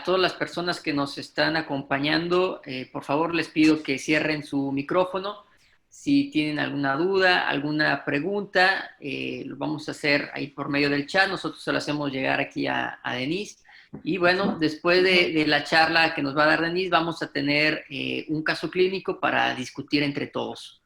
todas las personas que nos están acompañando, por favor les pido que cierren su micrófono. Si tienen alguna duda, alguna pregunta, lo vamos a hacer ahí por medio del chat. Nosotros se lo hacemos llegar aquí a Denise. Y bueno, después de la charla que nos va a dar Denise, vamos a tener un caso clínico para discutir entre todos.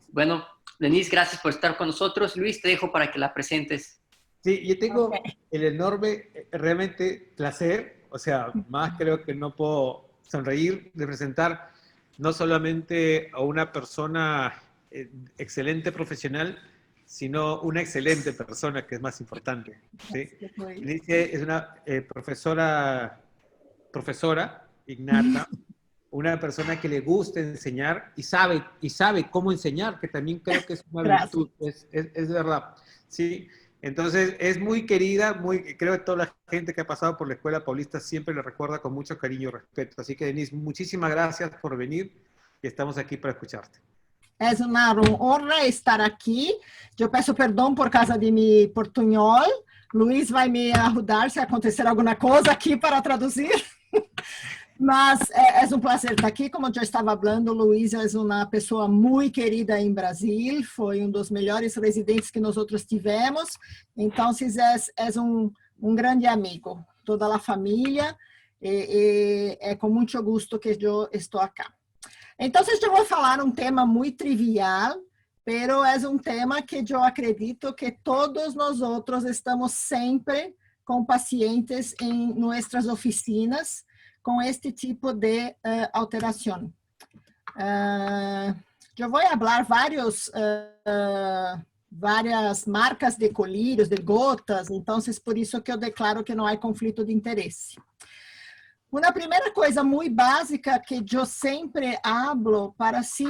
Bueno, Denise, gracias por estar con nosotros. Luis, te dejo para que la presentes. Sí, yo tengo el enorme, realmente, placer, o sea, más creo que no puedo sonreír de presentar no solamente a una persona excelente profesional, sino una excelente persona, que es más importante, ¿sí? Denise es una profesora innata, una persona que le gusta enseñar y sabe cómo enseñar, que también creo que es una virtud, es verdad, ¿sí? Entonces, es muy querida, creo que toda la gente que ha pasado por la Escuela Paulista siempre la recuerda con mucho cariño y respeto. Así que, Denise, muchísimas gracias por venir y estamos aquí para escucharte. É uma honra estar aqui. Eu peço perdão por causa de meu portunhol. Luiz vai me ajudar se acontecer alguma coisa aqui para traduzir. Mas é um prazer estar aqui. Como eu já estava falando, Luiz é uma pessoa muito querida em Brasil. Foi um dos melhores residentes que nós outros tivemos. Então, é um grande amigo. Toda a família. É com muito gosto que eu estou aqui. Então, eu vou falar um tema muito trivial, mas é um tema que eu acredito que todos nós outros estamos sempre com pacientes em nossas oficinas com este tipo de alteração. Eu vou falar várias marcas de colírios, de gotas, então, por isso que eu declaro que não há conflito de interesse. Uma primeira coisa muito básica que eu sempre hablo para se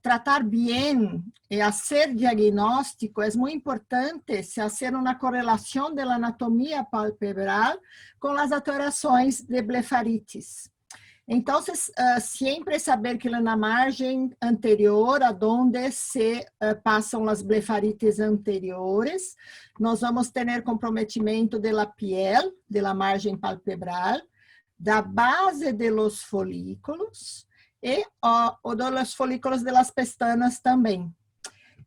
tratar bem e fazer diagnóstico, é muito importante se fazer uma correlação da anatomia palpebral com as alterações de blefaritis. Então, sempre saber que na margem anterior, aonde se passam as blefarites anteriores, nós vamos ter comprometimento da piel, da margem palpebral, da base de los folículos e dos folículos de las pestanas também.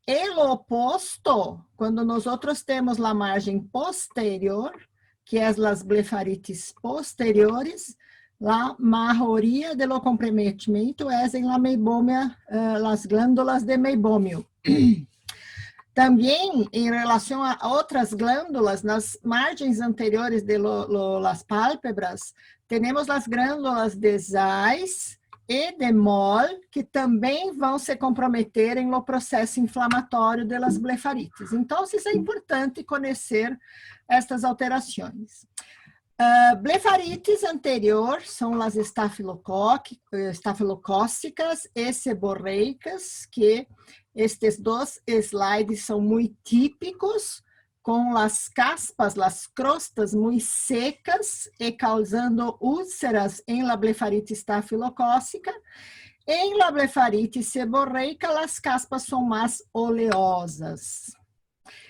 E o oposto, quando nós temos a margem posterior, que é as blefarites posteriores, a maioria do comprometimento é em la meibômia, as glândulas de meibômio. Também, em relação a outras glândulas, nas margens anteriores de las pálpebras, temos as glândulas de Zeiss e de Moll, que também vão se comprometer no processo inflamatório das blefarites. Então, é importante conhecer estas alterações. Blefarites anterior são as estafilocócicas e seborreicas, que estes dois slides são muito típicos, com as caspas, as crostas muito secas e causando úlceras em la blefarite estafilocócica. Em la blefarite seborreica, as caspas são mais oleosas.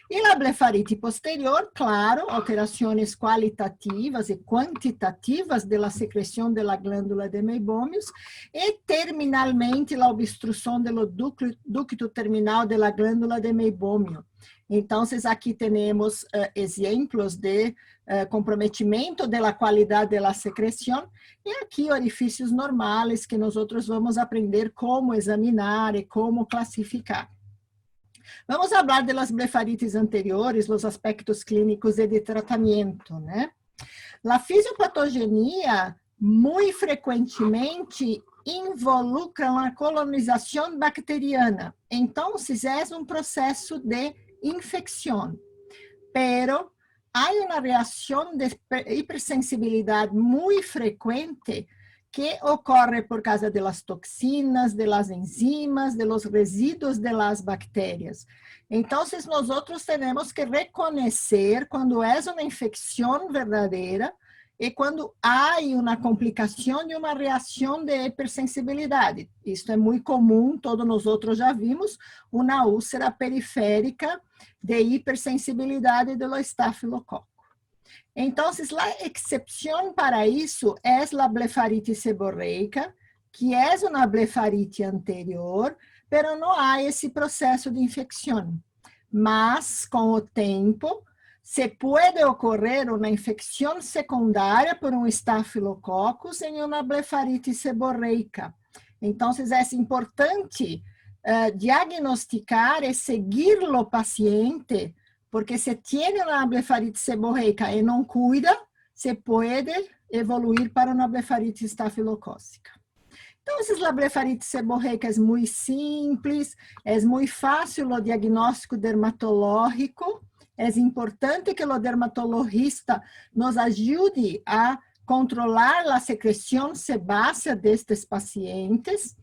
E a blefarite posterior, claro, alterações qualitativas e quantitativas da secreção da glândula de meibômios e, terminalmente, a obstrução do ducto terminal da glândula de meibômio. Então, aqui temos exemplos de comprometimento da qualidade da secreção e aqui orifícios normais que nós vamos aprender como examinar e como classificar. Vamos falar das blefarites anteriores, os aspectos clínicos e de tratamento, né? A fisiopatogenia, muito frequentemente, involucra a colonização bacteriana. Então, é um processo de infecção. Pero há uma reação de hipersensibilidade muito frequente que ocorre por causa das toxinas, das enzimas, dos resíduos das bactérias. Então, nós temos que reconhecer quando é uma infecção verdadeira e quando há uma complicação e uma reação de hipersensibilidade. Isso é muito comum, todos nós já vimos, uma úlcera periférica de hipersensibilidade do estafilococo. Entonces, la excepción para eso es la blefaritis seborreica, que es una blefaritis anterior, pero no hay ese proceso de infección. Mas, con el tiempo, se puede ocurrir una infección secundaria por un Staphylococcus en una blefaritis seborreica. Entonces, es importante diagnosticar y seguirlo paciente, porque se tiene una blefaritis seborreica y no cuida, se puede evoluir para una blefaritis estafilocócica. Entonces, la blefaritis seborreica es muy simple, es muy fácil el diagnóstico dermatológico. Es importante que el dermatologista nos ayude a controlar la secreción sebácea de estos pacientes.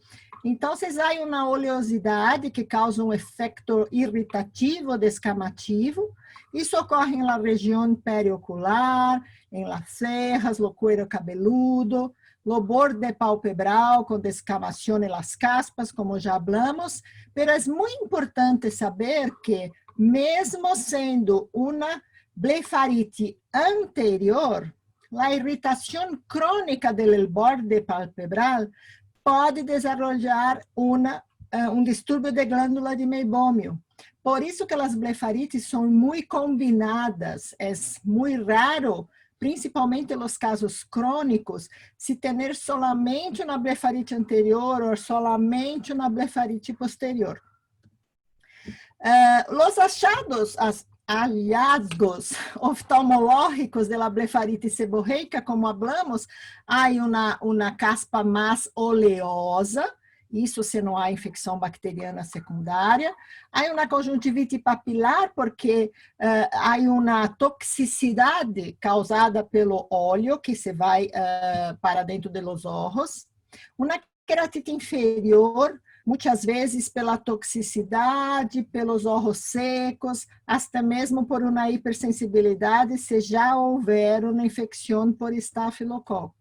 Entonces, há uma oleosidade que causa um efeito irritativo, descamativo. Isso ocorre na região periocular, em las cejas, no cuero cabeludo, no borde palpebral, com descamação em las caspas, como já hablamos. Pero é muito importante saber que, mesmo sendo uma blefarite anterior, a irritação crônica do borde palpebral pode desenvolver distúrbio de glândula de meibômio. Por isso que as blefarites são muito combinadas. É muito raro, principalmente nos casos crônicos, se ter solamente uma blefarite anterior ou solamente uma blefarite posterior. Os hallazgos oftalmológicos de la blefaritis seborreica, como hablamos, há uma caspa mais oleosa, isso se não há infecção bacteriana secundária. Há uma conjuntivite papilar, porque há uma toxicidade causada pelo óleo que se vai para dentro dos olhos. Uma queratite inferior, muitas vezes pela toxicidade, pelos olhos secos, até mesmo por uma hipersensibilidade, se já houver uma infecção por estafilococo.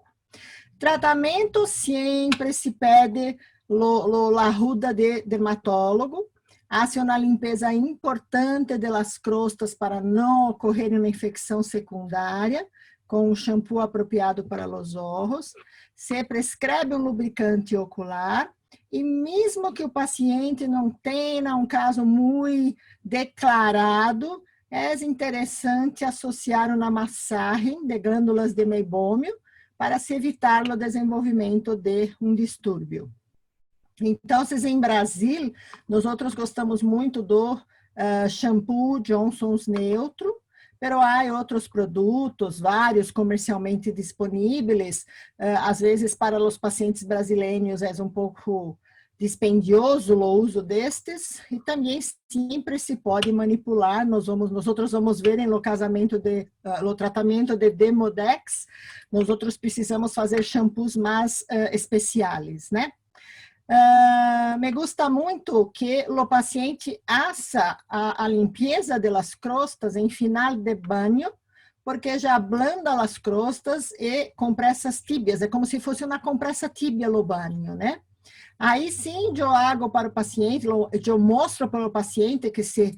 Tratamento sempre se pede la ruda de dermatólogo, hace uma limpeza importante das crostas para não ocorrer uma infecção secundária, com um shampoo apropriado para os olhos, se prescreve um lubricante ocular, e mesmo que o paciente não tenha um caso muito declarado, é interessante associar uma massagem de glândulas de meibômio para se evitar o desenvolvimento de um distúrbio. Então, em Brasil, nós gostamos muito do shampoo Johnson's Neutro, pero há outros produtos, vários comercialmente disponíveis. Às vezes, para os pacientes brasileiros, é um pouco dispendioso o uso destes, e também sempre se pode manipular. Nós vamos ver no tratamento de Demodex, nós precisamos fazer shampoos mais especiais, né? Me gusta muito que o paciente faça a limpeza das crostas em final de banho, porque já ablanda as crostas e compressas tíbias, é como se fosse uma compressa tíbia no banho, né? Aí sim, eu hago para o paciente, eu mostro para o paciente que se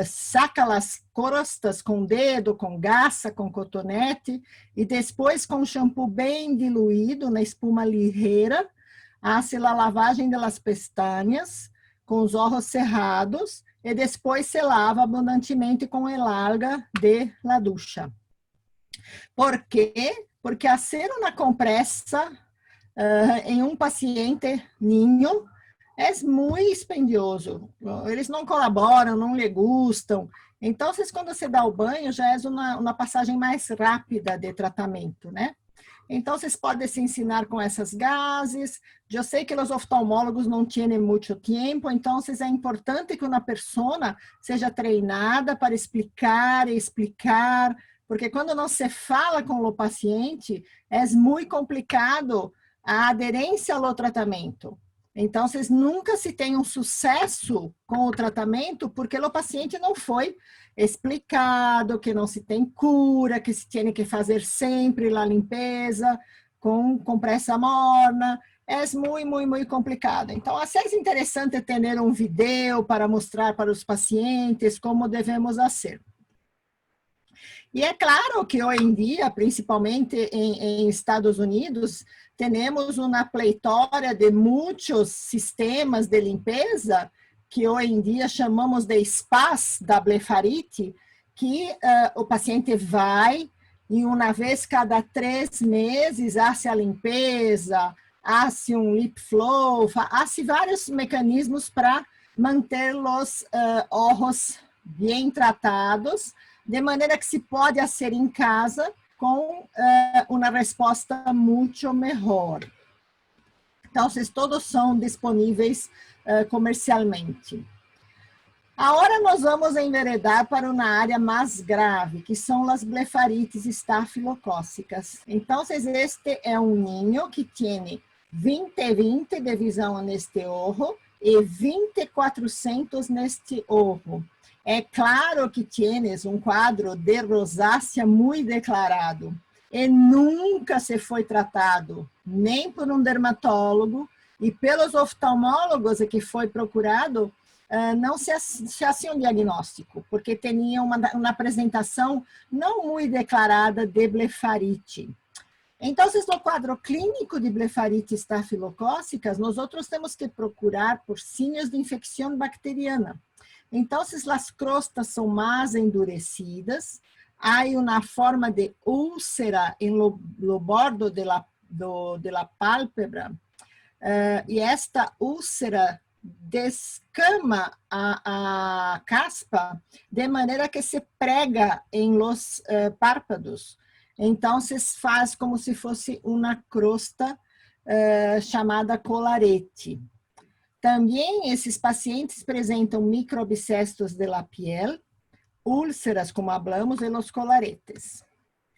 saca as crostas com dedo, com gasa, com cotonete, e depois com shampoo bem diluído, na espuma ligeira, hace a lavagem das pestanas, com os olhos cerrados, e depois se lava abundantemente com el alga de la ducha. Por quê? Porque fazer uma compressa em um paciente ninho é muito dispendioso. Eles não colaboram, não lhe gustam. Então, quando você dá o banho, já é uma passagem mais rápida de tratamento, né? Então, vocês podem se ensinar com essas gases. Eu sei que os oftalmólogos não têm muito tempo, então é importante que uma pessoa seja treinada para explicar e explicar, porque quando não se fala com o paciente, é muito complicado a aderência ao tratamento. Então, vocês nunca se tem um sucesso com o tratamento, porque o paciente não foi explicado que não se tem cura, que se tem que fazer sempre a limpeza com compressa morna. É muito complicado. Então, é interessante ter um vídeo para mostrar para os pacientes como devemos fazer. E é claro que hoje em dia, principalmente em Estados Unidos, temos uma pletora de muitos sistemas de limpeza que hoje em dia chamamos de spas da blefarite, que o paciente vai e uma vez cada 3 meses hace a limpeza, hace um lip flow, hace vários mecanismos para manter os ojos bem tratados, de maneira que se pode fazer em casa com uma resposta muito melhor. Então, todos são disponíveis comercialmente. Agora nós vamos enveredar para uma área mais grave, que são as blefarites estafilocócicas. Então, este é um ninho que tem 20 de visão neste ojo e 2400 neste ojo. É claro que tienes um quadro de rosácea muito declarado e nunca se foi tratado, nem por um dermatólogo e pelos oftalmólogos que foi procurado, não se hacía um diagnóstico, porque tinha uma apresentação não muito declarada de blefarite. Então, no quadro clínico de blefarite estafilocócicas, nós temos que procurar por signos de infecção bacteriana. Então, as crostas são mais endurecidas, há uma forma de úlcera no bordo da pálpebra, e esta úlcera descama a caspa de maneira que se prega em los párpados. Então, se faz como se fosse uma crosta chamada colarete. Também esses pacientes apresentam microabscessos de la piel, úlceras, como hablamos, e los colaretes.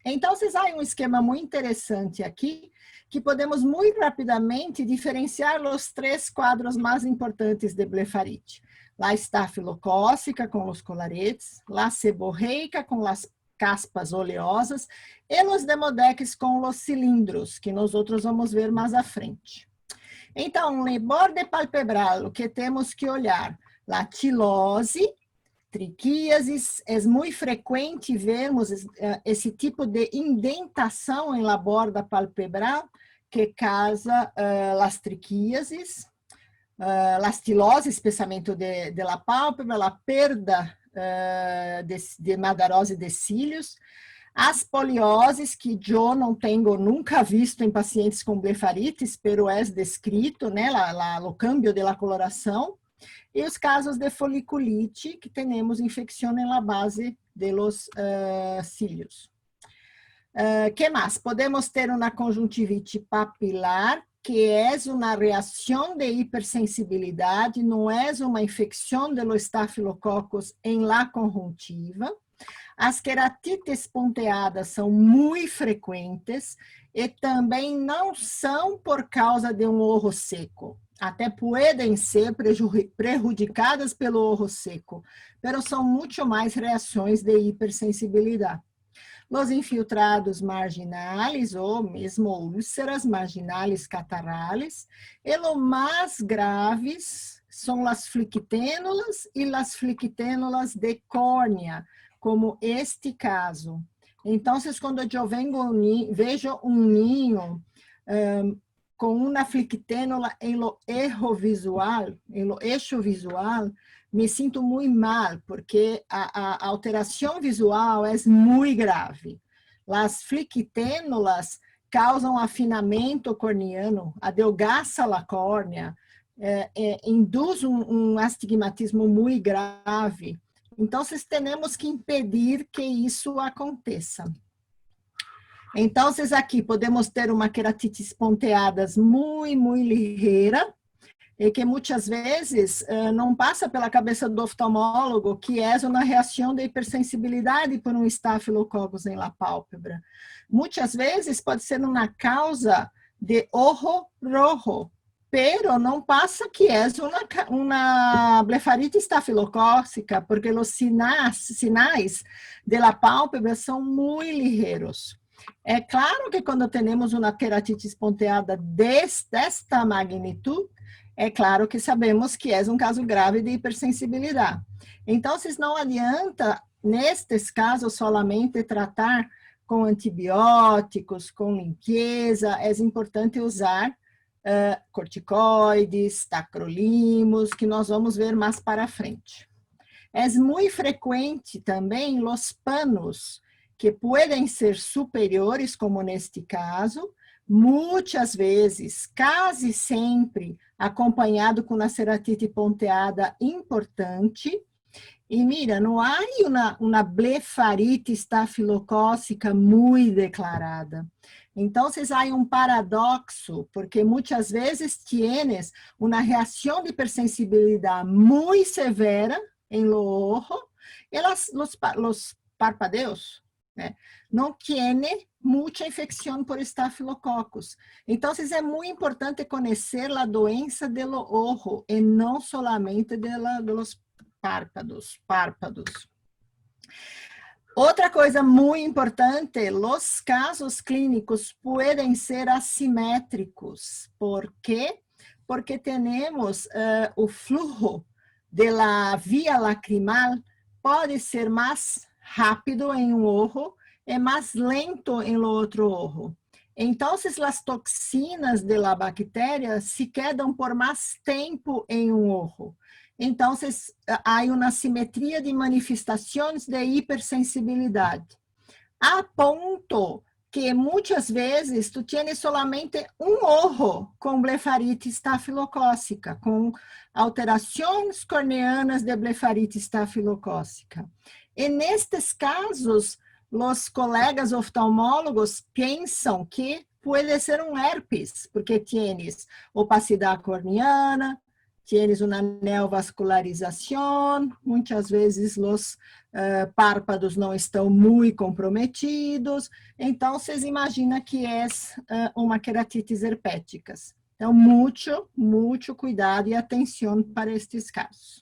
Então, há um esquema muito interessante aqui, que podemos muito rapidamente diferenciar os 3 quadros mais importantes de blefarite. La estafilocócica com os colaretes, la seborreica com as caspas oleosas e os demodex com os cilindros, que nós vamos ver mais à frente. Então, no borde palpebral, o que temos que olhar? La tilose, triquíasis, é muito frequente vermos esse tipo de indentação em la borda palpebral que causa as triquíasis, las tiloses, espessamento de la pálpebra, la perda de madarose de cílios, as polioses, que eu não tenho nunca visto em pacientes com blefarites, pero é descrito, né, o câmbio de la coloração, e os casos de foliculite, que temos infecção na base de los cílios. Que mais? Podemos ter uma conjuntivite papilar, que é uma reação de hipersensibilidade, não é uma infecção de los estafilococos em la conjuntiva. As queratites ponteadas são muito frequentes e também não são por causa de um ojo seco. Até podem ser prejudicadas pelo ojo seco, mas são muito mais reações de hipersensibilidade. Os infiltrados marginais, ou mesmo úlceras marginais catarrales, e os mais graves são as flicténulas e as flicténulas de córnea, como este caso. Então, quando eu vejo um ninho com uma flicténula em lo eixo visual, me sinto muito mal, porque a alteração visual é muito grave. As flicténulas causam afinamento corneano, adelgaça a córnea, induz um astigmatismo muito grave. Então, temos que impedir que isso aconteça. Então, aqui podemos ter uma queratites ponteadas muito ligeira, e que muitas vezes não passa pela cabeça do oftalmólogo, que é uma reação de hipersensibilidade por um estafilococcus em la pálpebra. Muitas vezes pode ser uma causa de ojo rojo, pero não passa que é uma blefarite estafilocócica, porque os sinais de la pálpebra são muito ligeiros. É claro que quando temos uma queratitis ponteada desta magnitude, é claro que sabemos que é um caso grave de hipersensibilidade. Então, não adianta nestes casos, solamente tratar com antibióticos, com limpeza, é importante usar corticoides, tacrolimus, que nós vamos ver mais para frente. É muito frequente também os panos, que podem ser superiores, como neste caso, muitas vezes, quase sempre, acompanhado com uma ceratite ponteada importante. E mira, não há uma blefarite estafilocócica muito declarada. Então, há um paradoxo, porque muitas vezes tienes uma reação de hipersensibilidade muito severa em lo ojo, e los parpadeos, né, não tiene muita infecção por estafilococcus. Então, é muito importante conhecer a doença do ojo e não solamente de los párpados. Outra coisa muito importante, os casos clínicos podem ser assimétricos. Por quê? Porque temos o fluxo da via lacrimal pode ser mais rápido em um ojo e mais lento em outro ojo. Então, as toxinas da bactéria se quedam por mais tempo em um ojo. Então, há uma simetria de manifestações de hipersensibilidade. A ponto que muitas vezes tu tienes solamente um ojo com blefarite estafilocócica, com alterações corneanas de blefarite estafilocócica. E nestes casos, os colegas oftalmólogos pensam que pode ser um herpes, porque tienes opacidade corneana, tienes uma neovascularização, muitas vezes os párpados não estão muito comprometidos, então vocês imaginam que é uma queratites herpética. Então, muito cuidado e atenção para estes casos.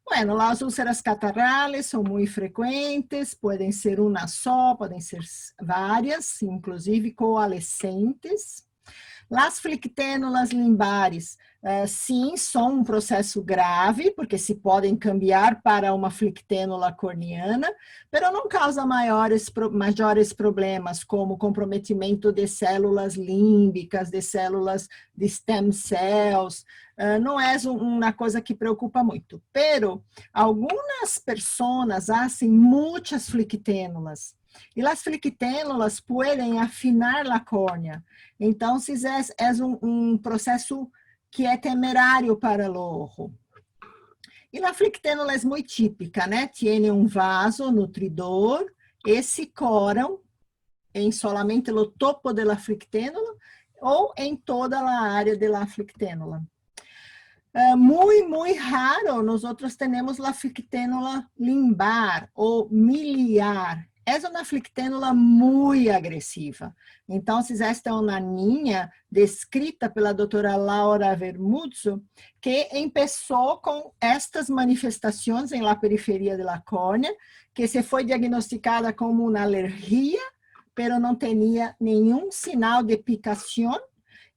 Bueno, las úlceras catarrales são muito frequentes, podem ser uma só, podem ser várias, inclusive coalescentes. Las flicténulas limbares, sim, são um processo grave, porque se podem cambiar para uma flictênula corneana, mas não causa maiores problemas, como comprometimento de células límbicas, de células de stem cells. Não é uma coisa que preocupa muito. Pero algumas pessoas fazem muitas flicténulas. E as flicténulas podem afinar a córnea. Então, é um processo que é temerário para o ojo. E a flictênula é muito típica, né? Tem um vaso nutridor e se coram em solamente o topo da flictênula ou em toda a área da flictênula. Muito raro, nós temos a flictênula limbar ou miliar. É uma flictênula muito agressiva. Então, esta é uma ninha descrita pela doutora Laura Vermuzzo, que começou com estas manifestações em la periferia da córnea, que se foi diagnosticada como uma alergia, pero não tinha nenhum sinal de picação,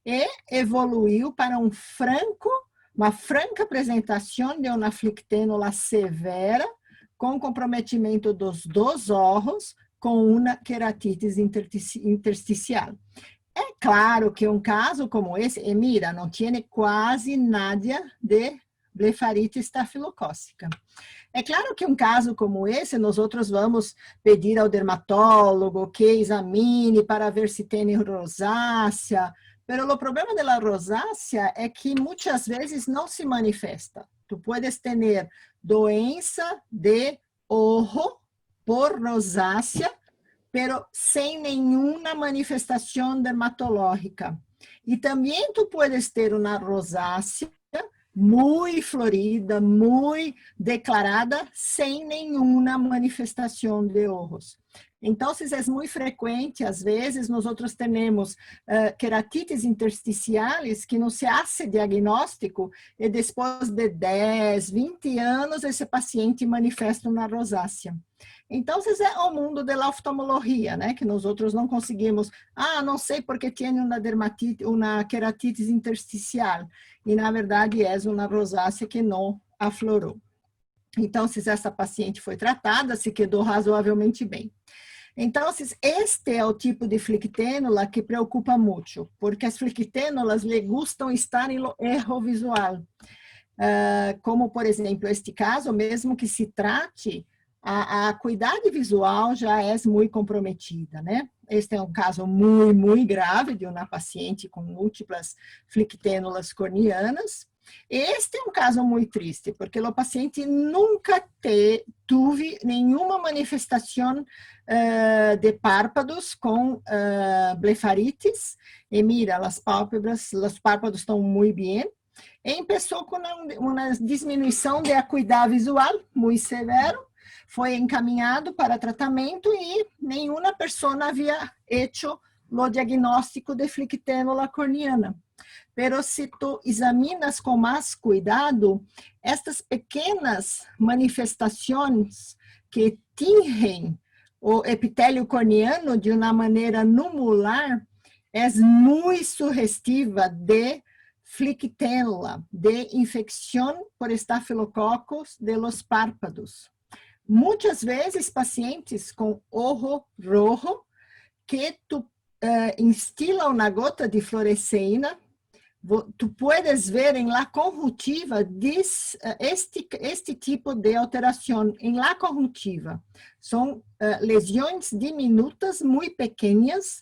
e evoluiu para uma franca apresentação de uma flictênula severa, com comprometimento dos dois olhos, com uma queratites intersticial. É claro que um caso como esse, mira, não tem quase nada de blefarite estafilocócica. É claro que um caso como esse, nós vamos pedir ao dermatólogo que examine para ver se tem rosácea, mas o problema da rosácea é que muitas vezes não se manifesta. Tu puedes ter doença de ojo por rosácea, pero sem nenhuma manifestação dermatológica. E também tu puedes ter uma rosácea muito florida, muito declarada, sem nenhuma manifestação de ojos. Então, é muito frequente, às vezes, nós temos queratites intersticiais que não se hace diagnóstico e depois de 10, 20 anos, esse paciente manifesta uma rosácea. Então, é o mundo da oftalmologia, né? Que nós não conseguimos, não sei porque tem uma queratites intersticial. E, na verdade, é uma rosácea que não aflorou. Então, essa paciente foi tratada, se quedou razoavelmente bem. Então, este é o tipo de flictênula que preocupa muito, porque as flictênulas lhe gustam estar em erro visual. Como, por exemplo, este caso, mesmo que se trate, a acuidade visual já é muito comprometida, né? Este é um caso muito, muito grave de uma paciente com múltiplas flictênulas corneanas. Este é um caso muito triste, porque o paciente nunca teve nenhuma manifestação de párpados com blefaritis. E mira, as pálpebras, os párpados estão muito bem. Começou com uma diminuição de acuidade visual muito severo, foi encaminhado para tratamento e nenhuma pessoa havia hecho o diagnóstico de flictênula corneana. Pero se tu examinas com mais cuidado, estas pequenas manifestações que tingem o epitélio corneano de uma maneira numular, é muito sugestiva de flictênula, de infecção por estafilococos de los párpados. Muitas vezes, pacientes com ojo rojo, que tu instila uma gota de fluoresceína, tu puedes ver em la conjuntiva este tipo de alteração em la conjuntiva. São lesões diminutas, muito pequenas,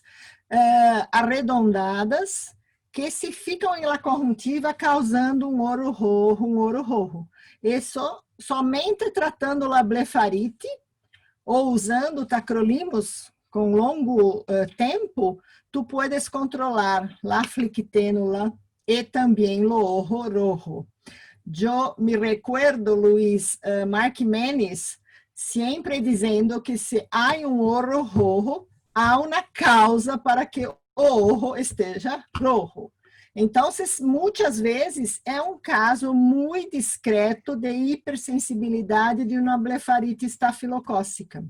arredondadas, que se ficam em la conjuntiva causando um olho rojo. Isso somente tratando a blefarite ou usando tacrolimus com longo tempo, tu puedes controlar a flictênula e também o ojo rojo. Eu me recuerdo, Luiz, Mark Menes, sempre dizendo que se há um olho rojo, há uma causa para que o olho esteja rojo. Então, muitas vezes, é um caso muito discreto de hipersensibilidade de uma blefarite estafilocócica.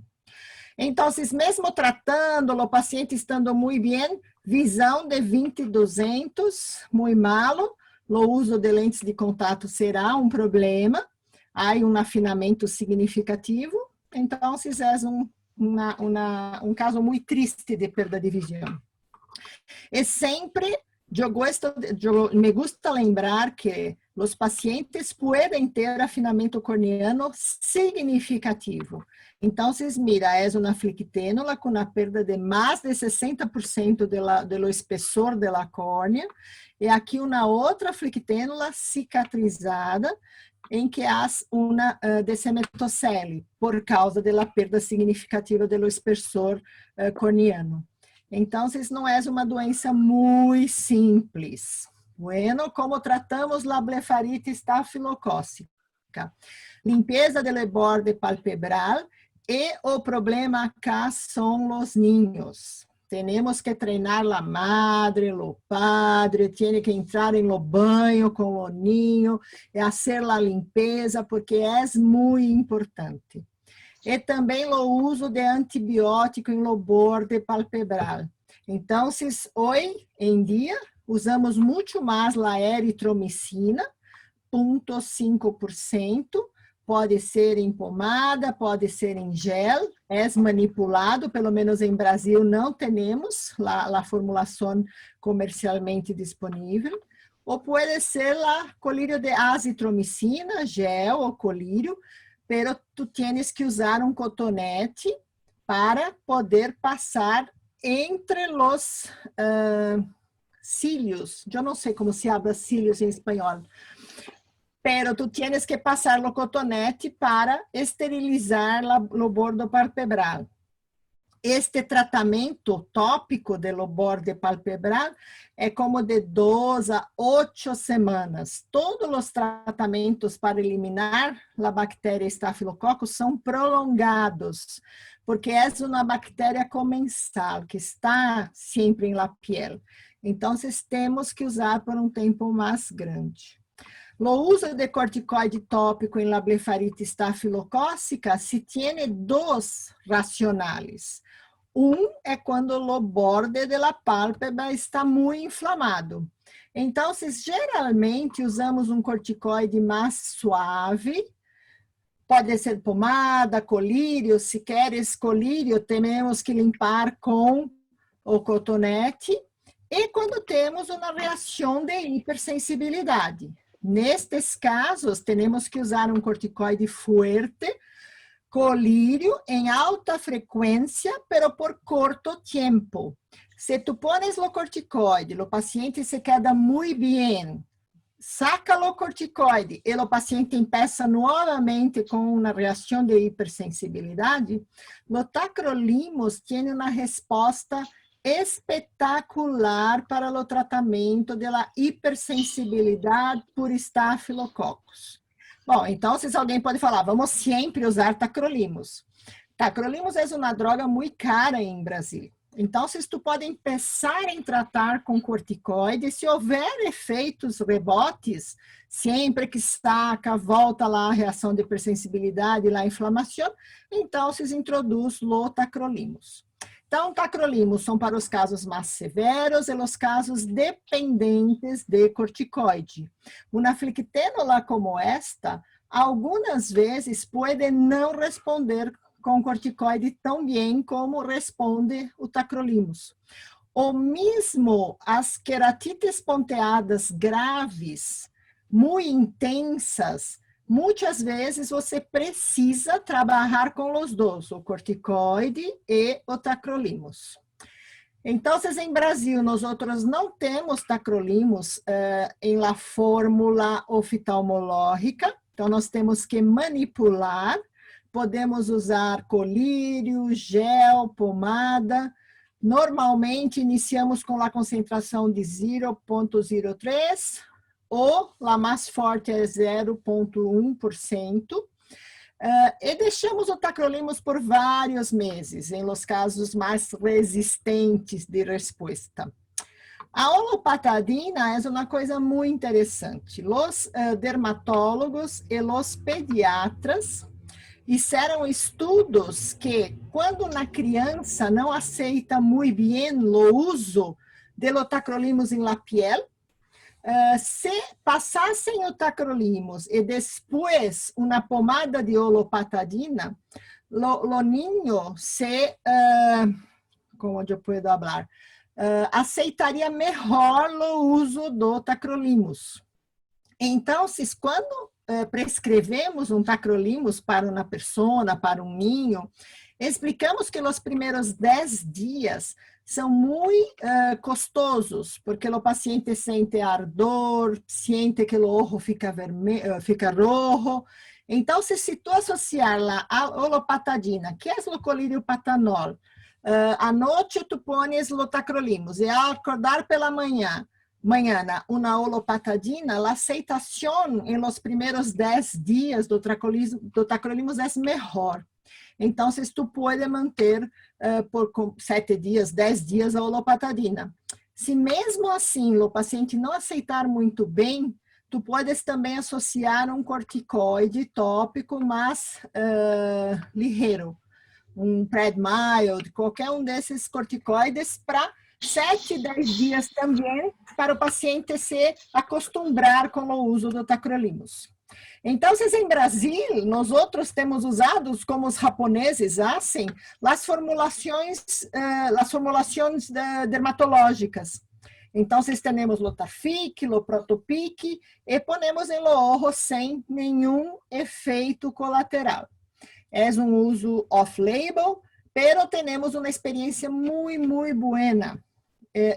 Então, mesmo tratando, o paciente estando muito bem, visão de 20/200, muito malo, o uso de lentes de contato será um problema, há um afinamento significativo, então, é um caso muito triste de perda de visão. E sempre, me gusta lembrar que os pacientes podem ter afinamento corneano significativo. Então, mira, é uma flictênula com a perda de mais de 60% do espessor da córnea, e aqui uma outra flictênula cicatrizada, em que há uma descemetocele, por causa da perda significativa do espessor corneano. Então, não é uma doença muito simples. Bueno, como tratamos a blefarite estafilocócica? Limpeza do borde palpebral, e o problema acá são os niños. Temos que treinar a madre, o padre, tem que entrar em lo banho com o niño, e fazer a limpeza, porque é muito importante. E também o uso de antibiótico em lo borde palpebral. Então, hoje em dia, usamos muito mais a eritromicina, 0,5%, pode ser em pomada, pode ser em gel, é manipulado, pelo menos em Brasil não temos a formulação comercialmente disponível, ou pode ser a colírio de azitromicina, gel ou colírio, pero tu tienes que usar um cotonete para poder passar entre os cílios. Eu não sei como se habla cílios em espanhol, pero tu tienes que passar o cotonete para esterilizar o bordo palpebral. Este tratamento tópico do borde palpebral é como de 2 a 8 semanas. Todos os tratamentos para eliminar a bactéria Staphylococcus são prolongados, porque é uma bactéria comensal que está sempre em la piel. Então, temos que usar por um tempo mais grande. O uso de corticoide tópico em la blefarite estafilocócica se tiene dois racionais. É quando o borde de la pálpebra está muito inflamado. Então, geralmente usamos um corticoide mais suave, Pode ser pomada, colírio. Se queres colírio, temos que limpar com o cotonete. E quando temos uma reação de hipersensibilidade. Nestes casos, temos que usar um corticoide forte, colírio em alta frequência, pero por corto tempo. Se tu pones o corticoide, o paciente se queda muito bem, saca o corticoide e o paciente empieza novamente com uma reação de hipersensibilidade, o tacrolimus tem uma resposta espetacular para o tratamento da hipersensibilidade por estafilococcus. Bom, então, se alguém pode falar, vamos sempre usar tacrolimus. Tacrolimus é uma droga muito cara em Brasil. Então, vocês podem começar a tratar com corticoide. Se houver efeitos rebotes, sempre que saca, volta lá a reação de hipersensibilidade, lá a inflamação, então vocês introduzem o tacrolimus. Então, tacrolimus são para os casos mais severos e os casos dependentes de corticoide. Uma flictênula como esta, algumas vezes pode não responder com corticoide tão bem como responde o tacrolimus. Ou mesmo as queratites ponteadas graves, muito intensas, muitas vezes você precisa trabalhar com os dois, o corticoide e o tacrolimus. Então, em Brasil, nós outros não temos tacrolimus em la fórmula oftalmológica, então nós temos que manipular, podemos usar colírio, gel, pomada. Normalmente, iniciamos com a concentração de 0,03%, ou a mais forte é 0,1%, e deixamos o tacrolimus por vários meses, em los casos mais resistentes de resposta. A olopatadina é uma coisa muito interessante. Os dermatólogos e os pediatras fizeram estudos que, quando na criança não aceita muito bem o uso do tacrolimus em la piel, se passassem o tacrolimus e depois uma pomada de olopatadina, o niño se, como eu posso falar, aceitaria melhor o uso do tacrolimus. Então, quando prescrevemos um tacrolimus para uma pessoa, para um ninho, explicamos que os primeiros 10 dias são muito custosos, porque o paciente sente ardor, sente que o olho fica vermelho, fica rojo. Então, se tu associar a olopatadina, que é o colírio patanol, à noite tu pones o tacrolimus, e ao acordar pela manhã, uma olopatadina, a aceitação em los primeiros 10 dias do tacrolimus é melhor. Então, tu pode manter por 7 dias, 10 dias a olopatadina. Se mesmo assim o paciente não aceitar muito bem, tu podes também associar um corticoide tópico mais ligeiro, um Predmild, qualquer um desses corticoides para 7, 10 dias também, para o paciente se acostumar com o uso do tacrolimus. Então, em Brasil, nós outros temos usado, como os japoneses fazem, as formulações dermatológicas. Então, temos o Tafic, o Protopic, e ponemos em lo ojo sem nenhum efeito colateral. É um uso off-label, pero temos uma experiência muito, muito boa.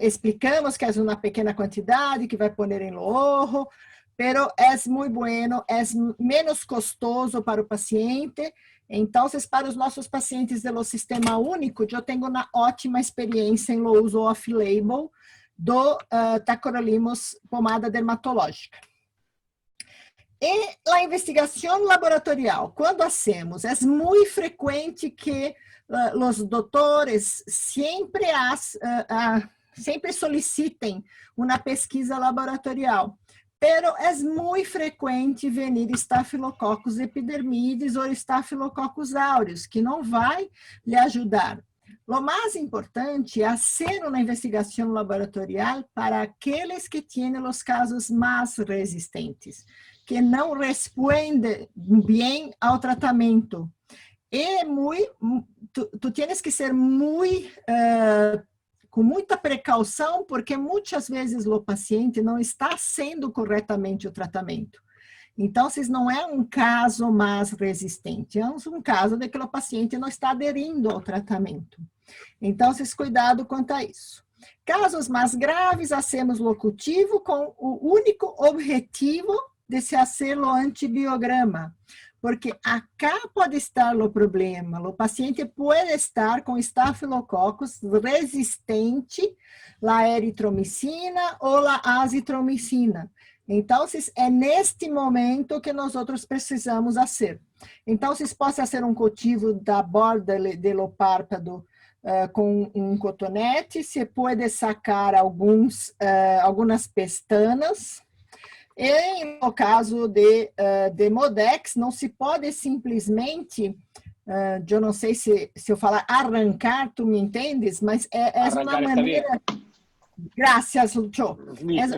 Explicamos que é uma pequena quantidade que vai pôr em lo ojo, pero é muito bueno, é menos costoso para o paciente. Então, para os nossos pacientes do Sistema Único, eu tenho uma ótima experiência em lo uso off-label do tacrolimus pomada dermatológica. E a investigação laboratorial, quando hacemos, é muito frequente que os doutores sempre solicitem uma pesquisa laboratorial. Pero é muito frequente venir Staphylococcus epidermidis ou Staphylococcus aureus, que não vai lhe ajudar. O mais importante é fazer uma investigação laboratorial para aqueles que têm os casos mais resistentes. que não responde bem ao tratamento. E tu tienes que ser com muita precaução, porque muitas vezes o paciente não está sendo corretamente o tratamento. Então, não é um caso mais resistente, é um caso de que o paciente não está aderindo ao tratamento. Então, cuidado quanto a isso. Casos mais graves, hacemos o cultivo com o único objetivo de se fazer o antibiograma, porque acá pode estar o problema. O paciente pode estar com estafilococcus resistente à eritromicina ou à azitromicina. Então, é neste momento que nós precisamos fazer. Então, pode fazer um cultivo da borda do párpado com um cotonete, se pode sacar algumas pestanas. E no caso de Demodex, não se pode simplesmente, eu não sei se eu falar arrancar, tu me entendes, mas é uma maneira... Graças, Lucho.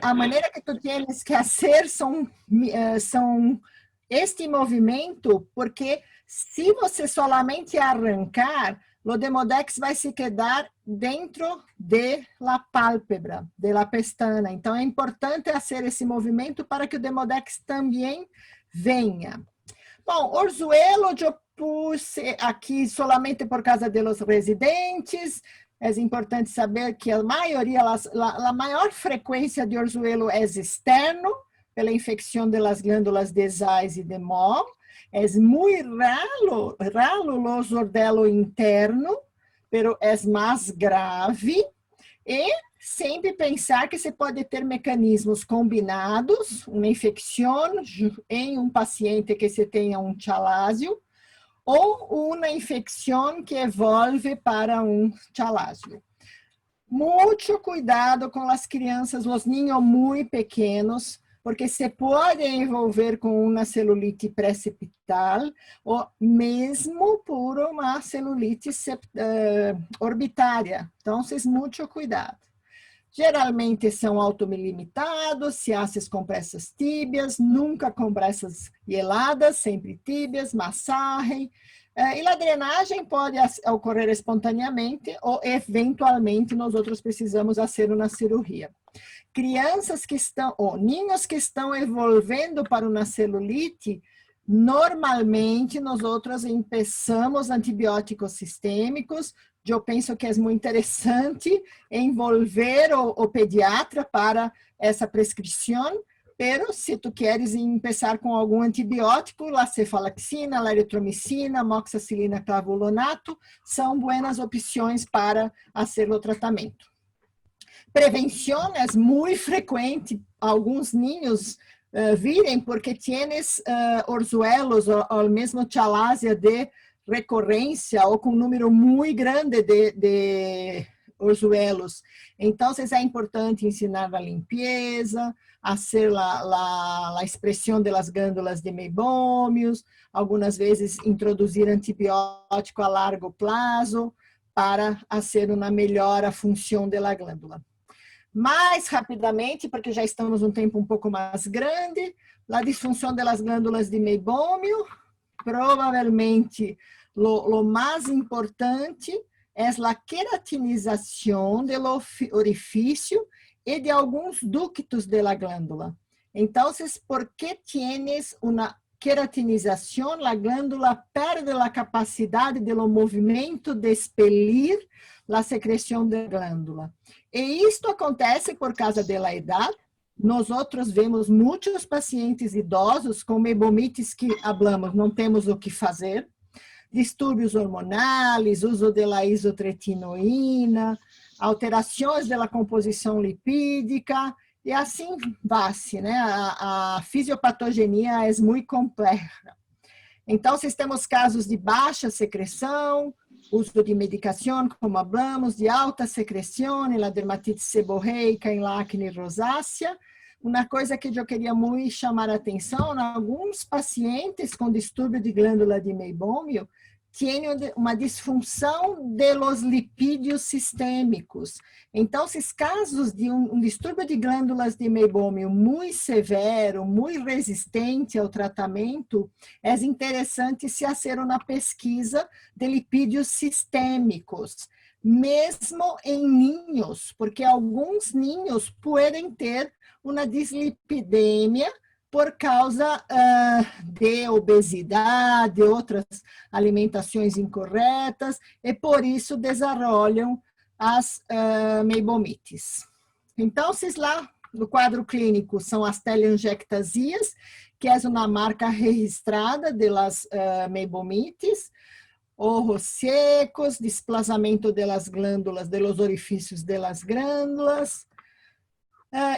A maneira que tu tienes que fazer são este movimento, porque se você solamente arrancar, o Demodex vai se quedar dentro da pálpebra, da pestana. Então, é importante fazer esse movimento para que o Demodex também venha. Bom, orzuelo eu puse aqui solamente por causa dos residentes. É importante saber que a maior frequência de orzuelo é externo, pela infecção das glândulas de Zeiss e de Moll. É muito raro o ordelo interno, mas é mais grave. E sempre pensar que se pode ter mecanismos combinados, uma infecção em um paciente que se tenha um chalásio, ou uma infecção que evolve para um chalásio. Muito cuidado com as crianças, os ninhos muito pequenos, porque se pode envolver com uma celulite pré-septal ou mesmo por uma celulite orbitária. Então, muito cuidado. Geralmente são autolimitados, se haces compressas tíbias, nunca compressas geladas, sempre tíbias, massagem. E a drenagem pode ocorrer espontaneamente ou eventualmente nós precisamos fazer uma cirurgia. Crianças que estão, ou ninhos que estão evolvendo para uma celulite, normalmente nós começamos antibióticos sistêmicos. Eu penso que é muito interessante envolver o pediatra para essa prescrição, mas se tu queres começar com algum antibiótico, a cefalaxina, a eritromicina, a moxicilina clavulonato, são boas opções para fazer o tratamento. Prevenção é muito frequente, alguns ninhos virem porque tienes orzuelos ou mesmo chalásia de recorrência ou com um número muito grande de orzuelos. Então, é importante ensinar a limpeza, fazer a expressão das glândulas de meibômios, algumas vezes introduzir antibiótico a largo prazo para fazer uma melhor função da glândula. Mais rapidamente, porque já estamos um tempo um pouco mais grande, a disfunção das glândulas de meibômio, provavelmente o mais importante é a queratinização do orifício e de alguns ductos da glândula. Então, por que tienes uma queratinização? A glândula perde a capacidade do movimento de expelir a secreção da glândula. E isto acontece por causa da idade. Nós vemos muitos pacientes idosos com meibomites que hablamos, não temos o que fazer, distúrbios hormonais, uso da isotretinoína, alterações da composição lipídica, e assim vai-se, né? A fisiopatogenia é muito complexa. Então, se temos casos de baixa secreção, uso de medicação, como falamos, de alta secreção, na dermatite seborreica, em acne rosácea. Uma coisa que eu queria muito chamar a atenção, alguns pacientes com distúrbio de glândula de meibômio tem uma disfunção de los lipídios sistêmicos. Então, esses casos de um distúrbio de glândulas de meibômio muito severo, muito resistente ao tratamento, é interessante se fazer uma pesquisa de lipídios sistêmicos, mesmo em ninhos, porque alguns ninhos podem ter uma dislipidemia por causa de obesidade, outras alimentações incorretas, e por isso desenvolvem as meibomites. Então, lá no quadro clínico são as telangiectasias, que é uma marca registrada das meibomites, ojos secos, desplazamento das glândulas, dos orifícios das glândulas.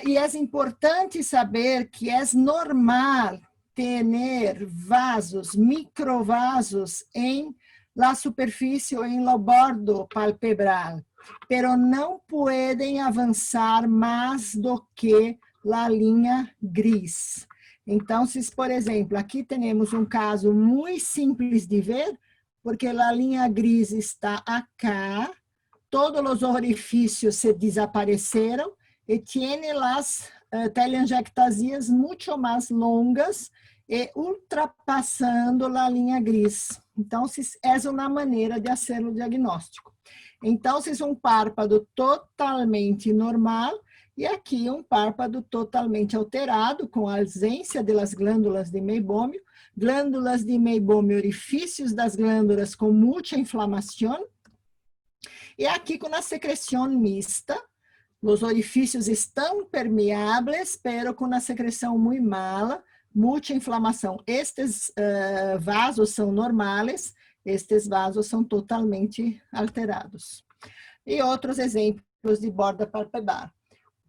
E é importante saber que é normal ter vasos, microvasos em la superfície ou em lo bordo palpebral, pero não podem avançar mais do que a linha gris. Então, por exemplo, aqui temos um caso muito simples de ver, porque a linha gris está acá, todos os orifícios se desapareceram, e tem as telangiectasias muito mais longas e ultrapassando a linha gris. Então, é uma maneira de fazer o diagnóstico. Então, um párpado totalmente normal e aqui um párpado totalmente alterado, com a ausência das glândulas de meibômio, orifícios das glândulas com muita inflamação, e aqui com a secreção mista. Os orifícios estão permeáveis, pero com a secreção muito mala, muita inflamação. Estes vasos são normais, estes vasos são totalmente alterados. E outros exemplos de borda palpebral.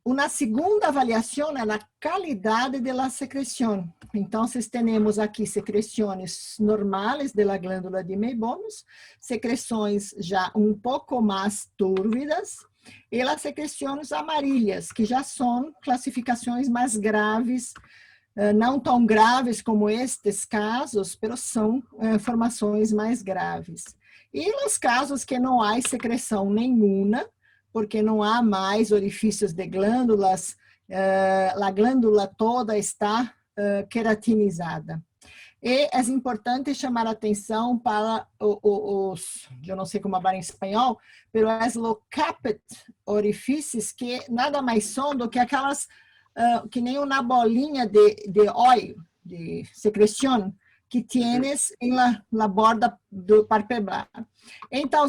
Uma segunda avaliação é a qualidade da secreção. Então, temos aqui secreções normais da glândula de meibômios, secreções já um pouco mais túrbidas, e as secreções amarelas, que já são classificações mais graves, não tão graves como estes casos, mas são formações mais graves. E os casos que não há secreção nenhuma, porque não há mais orifícios de glândulas, a glândula toda está queratinizada. E é importante chamar a atenção para os, eu não sei como falar em espanhol, mas os caput orifícios, que nada mais são do que aquelas, que nem uma bolinha de óleo, de secreção, que tienes em la borda do palpebral. Então,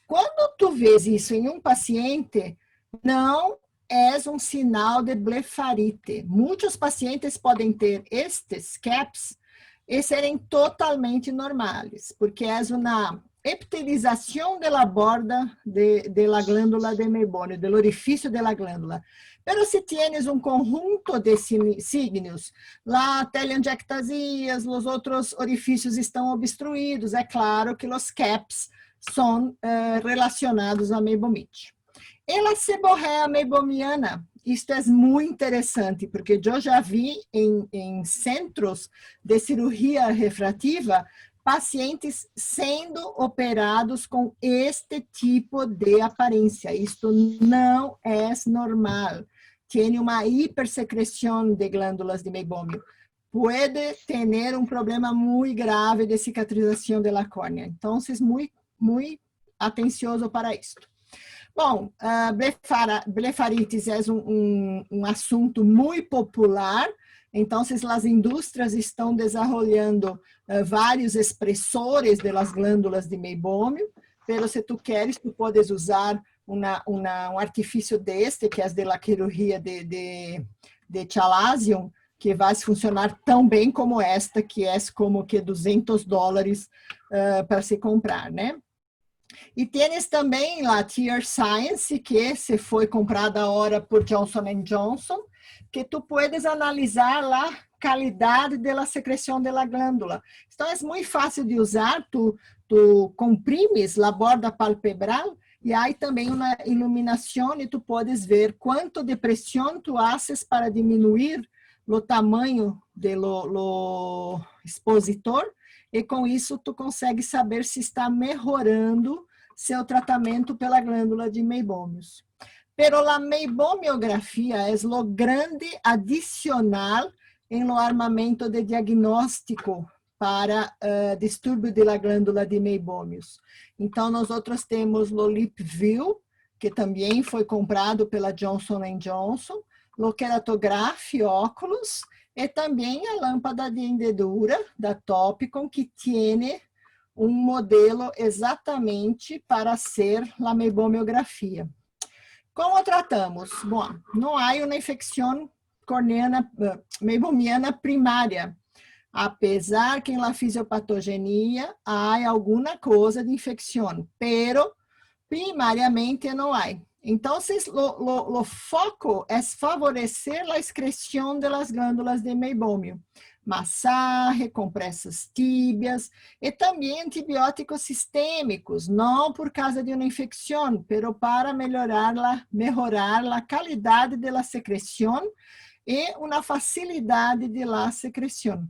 quando tu vês isso em um paciente, não é um sinal de blefarite. Muitos pacientes podem ter estes caps e serem totalmente normais, porque é uma epitelização da borda da glândula de meibômio, do orifício da glândula. Mas se tienes um conjunto de signos, lá telangiectasias, os outros orifícios estão obstruídos, é claro que os caps são relacionados à meibomite. E a seborreia meibomiana, isto é muito interessante, porque eu já vi em centros de cirurgia refrativa pacientes sendo operados com este tipo de aparência. Isto não é normal. Tem uma hipersecreção de glândulas de meibômio. Pode ter um problema muito grave de cicatrização da córnea. Então, muito atencioso para isto. Bom, blefarites é um assunto muito popular, então as indústrias estão desenvolvendo vários expressores das glândulas de meibômio, mas se tu queres, tu podes usar um artifício deste, que é da cirurgia de Chalazion, que vai funcionar tão bem como esta, que é como que $200 para se comprar, né? E tienes também lá Tier Science, que se foi comprada agora por Johnson & Johnson, que tu puedes analisar lá a qualidade da secreção da glândula. Então, é muito fácil de usar, tu comprimes a borda palpebral e aí também uma iluminação e tu podes ver quanto de pressão tu haces para diminuir o tamanho do expositor e com isso tu consegue saber se está melhorando seu tratamento pela glândula de Meibomius. Pero la meibomiografia es lo grande adicional en lo armamento de diagnóstico para distúrbio de la glândula de Meibomius. Então, nós outros temos o LipView, que também foi comprado pela Johnson & Johnson, o Keratograph óculos, e também a lâmpada de hendedura da Topicon, que tem um modelo exatamente para ser a meibomiografia. Como tratamos? Bom, não há uma infecção corneana, meibomiana primária, apesar que na fisiopatogenia há alguma coisa de infecção, pero primariamente não há. Então, o foco é favorecer a excreção das glândulas de Meibomio. Massagem, compressas tíbias e também antibióticos sistêmicos, não por causa de uma infecção, pero para melhorar a qualidade da secreção e uma facilidade de la secreção.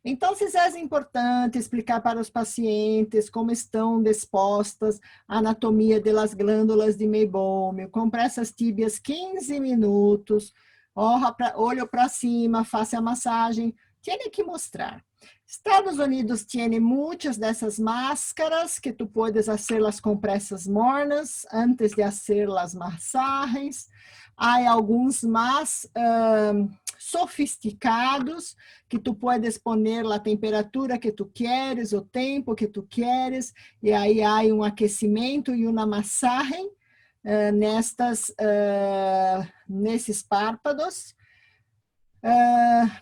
Então, é importante explicar para os pacientes como estão dispostas a anatomia das glândulas de Meibomio, compressas tíbias 15 minutos, olho para cima, faça a massagem, tem que mostrar. Estados Unidos tem muitas dessas máscaras que tu podes fazer as compressas mornas antes de fazer as massagens. Há alguns mais sofisticados que tu podes poner a temperatura que tu queres, o tempo que tu queres, e aí há um aquecimento e uma massagem nesses párpados.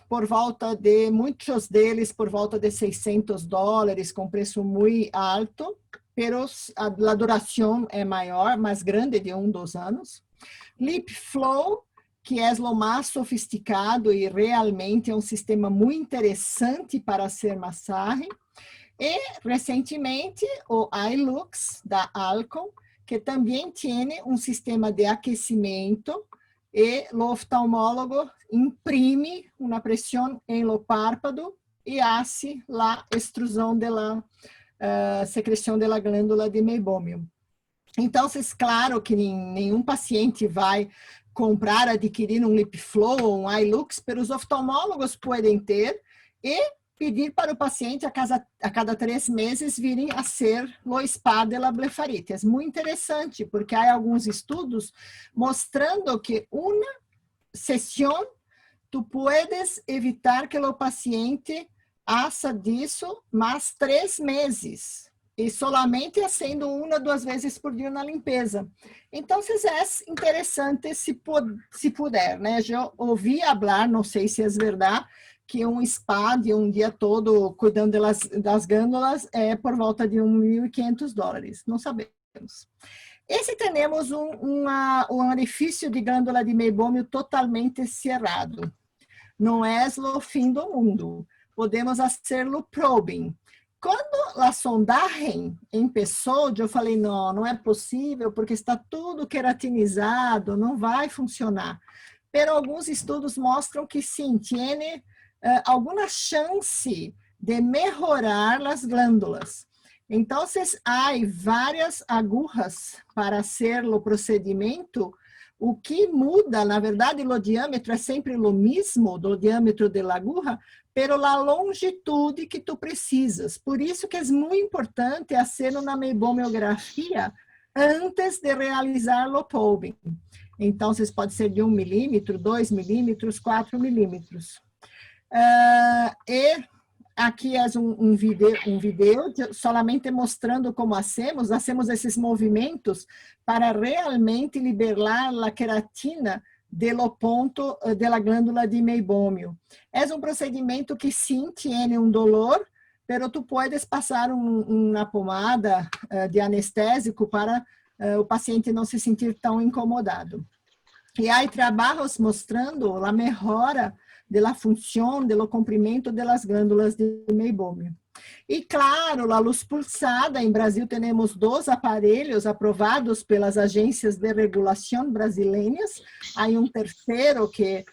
Por volta de, muitos deles por volta de $600, com preço muito alto, pero a duração é maior, mais grande, de 2 anos. LipFlow, que é o mais sofisticado e realmente é um sistema muito interessante para fazer massagem. E, recentemente, o iLux, da Alcon, que também tem um sistema de aquecimento, e o oftalmólogo imprime uma pressão em lo párpado e hace a extrusão da secreção da glândula de Meibomio. Então, é claro que nenhum paciente vai comprar, adquirir um LipFlow ou um iLux, mas os oftalmólogos podem ter e pedir para o paciente a cada 3 meses virem a ser o spa de la blefarite. É muito interessante, porque há alguns estudos mostrando que uma sessão tu puedes evitar que o paciente faça disso mais 3 meses. E solamente fazendo 1 ou 2 vezes por dia na limpeza. Então, é interessante se puder, né? Já ouvi falar, não sei se é verdade, que um spa de um dia todo cuidando das glândulas é por volta de $1.500. Não sabemos. E se temos um orifício de glândula de Meibomio totalmente cerrado? Não é o fim do mundo. Podemos fazer-lo probing. Quando a sondagem começou, eu falei, não é possível, porque está tudo queratinizado, não vai funcionar. Mas alguns estudos mostram que sim, tem alguma chance de melhorar as glândulas. Então, há várias agulhas para fazer o procedimento. O que muda, na verdade, o diâmetro é sempre o mesmo, do diâmetro da agulha, pero a longitude que tu precisas. Por isso que é muito importante fazer uma meibomiografia antes de realizar o probing. Então, pode ser de 1 milímetro, 2 milímetros, 4 milímetros. E aqui é um vídeo solamente mostrando como hacemos esses movimentos para realmente liberar a queratina do ponto da glândula de Meibomio. É um procedimento que sim tem um dolor, pero tu puedes passar uma pomada de anestésico para o paciente não se sentir tão incomodado. E há trabalhos mostrando a melhora da função, do comprimento das glândulas de Meibomio. E claro, a luz pulsada, em Brasil temos 2 aparelhos aprovados pelas agências de regulação brasileiras, há um terceiro que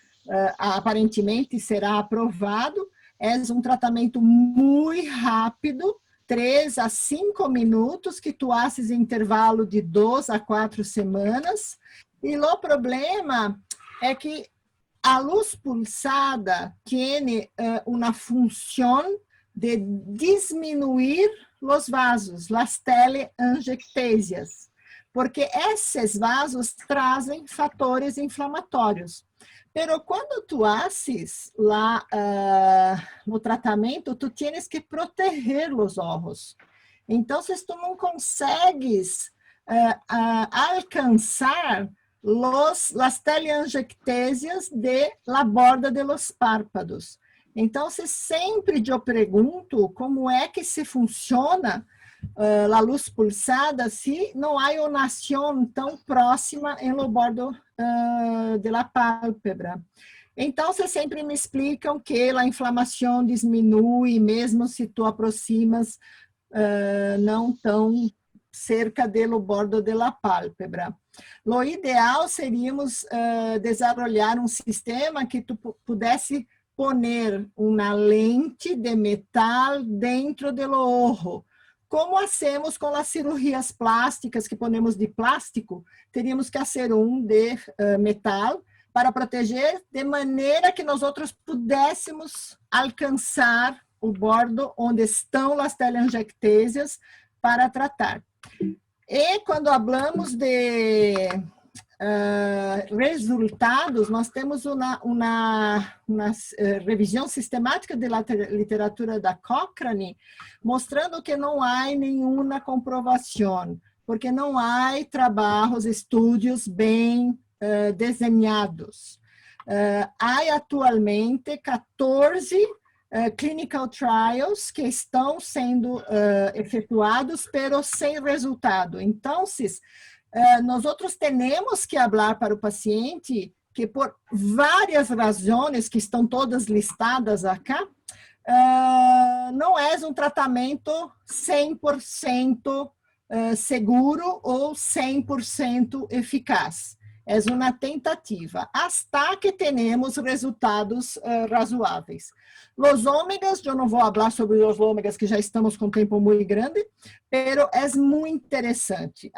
aparentemente será aprovado, É um tratamento muito rápido, 3 a 5 minutos, que tu haces em intervalo de 2 a 4 semanas. E o problema é que a luz pulsada tem uma função de diminuir os vasos, as telangiectasias, porque esses vasos trazem fatores inflamatórios. Pero quando tu haces lá no tratamento, tu tienes que proteger os olhos. Então, se tu não consegues alcançar las telangiectasias de la borda de los párpados. Então, sempre eu pergunto como é que se funciona a luz pulsada se não há uma ação tão próxima em lo bordo de la pálpebra. Então, sempre me explicam que a inflamação diminui, mesmo se tu aproximas não tão cerca do bordo de la pálpebra. O ideal seríamos desenvolver um sistema que tu pudesse poner uma lente de metal dentro do ojo. Como hacemos com as cirurgias plásticas que ponemos de plástico, teríamos que fazer um de metal para proteger, de maneira que nós outros pudéssemos alcançar o bordo onde estão as telangiectasias para tratar. E quando falamos de resultados, nós temos uma revisão sistemática da literatura da Cochrane, mostrando que não há nenhuma comprovação, porque não há trabalhos, estudos bem desenhados. Há atualmente 14 clinical trials que estão sendo efetuados, pero sem resultado. Então, nós outros temos que falar para o paciente que por várias razões que estão todas listadas acá, não é um tratamento 100% seguro ou 100% eficaz. É uma tentativa, hasta que tenhamos resultados razoáveis. Os ômegas, eu não vou falar sobre os ômegas, que já estamos com tempo muito grande, pero é muito interessante.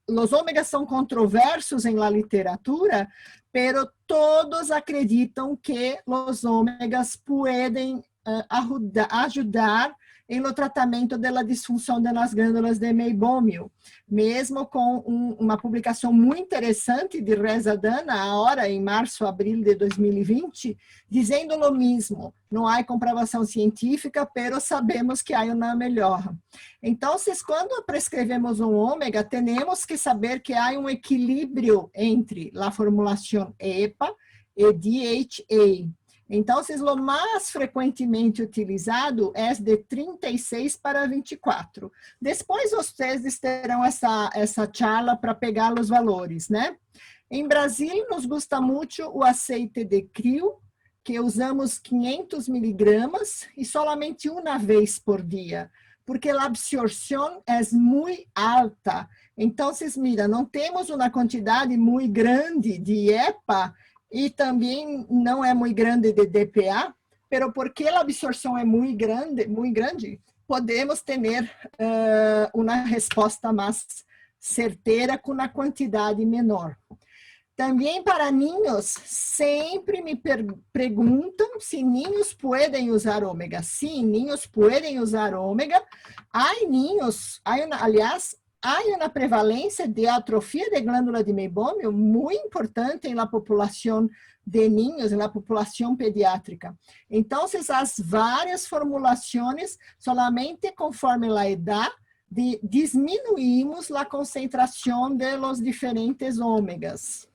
Os ômegas são controversos em la literatura, pero todos acreditam que os ômegas podem ajudar em no tratamento da disfunção das glândulas de meibômio, mesmo com uma publicação muito interessante de Reza Dana, agora em março, abril de 2020, dizendo o mesmo. Não há comprovação científica, pero sabemos que há uma melhora. Então, quando prescrevemos um ômega, temos que saber que há um equilíbrio entre a formulação EPA e DHA. Então, o mais frequentemente utilizado é de 36 para 24. Depois, vocês terão essa charla para pegar os valores, né? Em Brasil, nos gusta muito o aceite de CRIO, que usamos 500 miligramas e somente uma vez por dia, porque a absorção é muito alta. Então, mira, não temos uma quantidade muito grande de EPA, e também não é muito grande de DPA, pero porque a absorção é muito grande, podemos ter uma resposta mais certeira com uma quantidade menor. Também para ninhos, sempre me perguntam se ninhos podem usar ômega. Sim, ninhos podem usar ômega. Há uma prevalência de atrofia de glândula de meibômio muito importante na população de ninhos, na população pediátrica. Então, as várias formulações, solamente conforme a idade, diminuímos a concentração de los diferentes ômegas.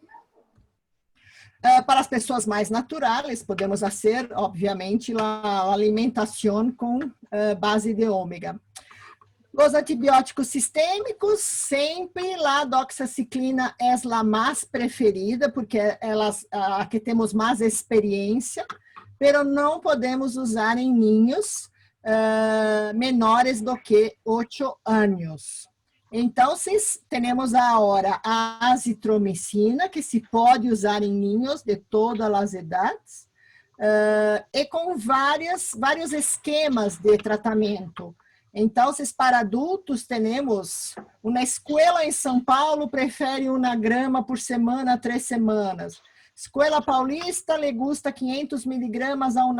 Para as pessoas mais naturais, podemos fazer, obviamente, a alimentação com base de ômega. Os antibióticos sistêmicos, sempre a doxaciclina é a mais preferida, porque é a que temos mais experiência, pero não podemos usar em ninhos menores do que 8 anos. Então, temos agora a azitromicina, que se pode usar em ninhos de todas as idades. e com vários esquemas de tratamento. Então, para adultos, temos uma escola em São Paulo, prefere 1 grama por semana, 3 semanas. Escola Paulista le gusta 500 miligramas a 1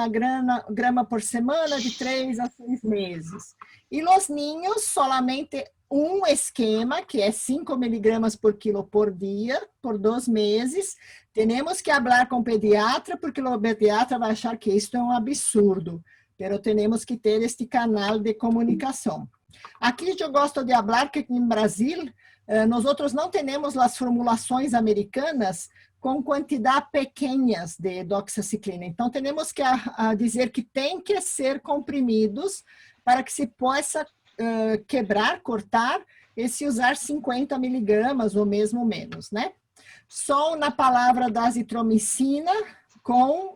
grama por semana, de 3 a 6 meses. E os ninhos, solamente um esquema, que é 5 miligramas por quilo por dia, por 2 meses. Temos que falar com o pediatra, porque o pediatra vai achar que isto é um absurdo. Pero temos que ter este canal de comunicação. Aqui eu gosto de falar que em Brasil, nós não temos as formulações americanas com quantidade pequenas de doxaciclina. Então, temos que dizer que tem que ser comprimidos para que se possa quebrar, cortar e se usar 50 miligramas ou mesmo menos, né? Só na palavra da azitromicina com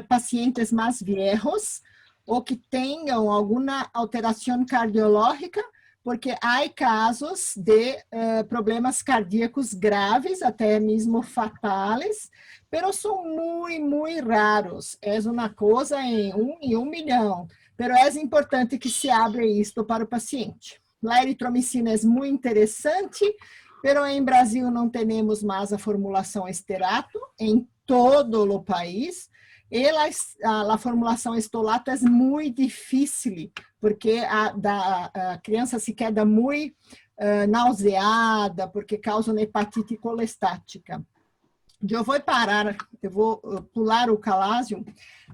pacientes mais viejos, ou que tenham alguma alteração cardiológica, porque há casos de problemas cardíacos graves, até mesmo fatais, mas são muito raros. É uma coisa em 1 milhão, mas é importante que se abra isto para o paciente. A eritromicina é muito interessante, mas em Brasil não temos mais a formulação esterato em todo o país. E a formulação estolato é muito difícil, porque a criança se queda muito nauseada, porque causa uma hepatite colestática. Eu vou pular o calásium,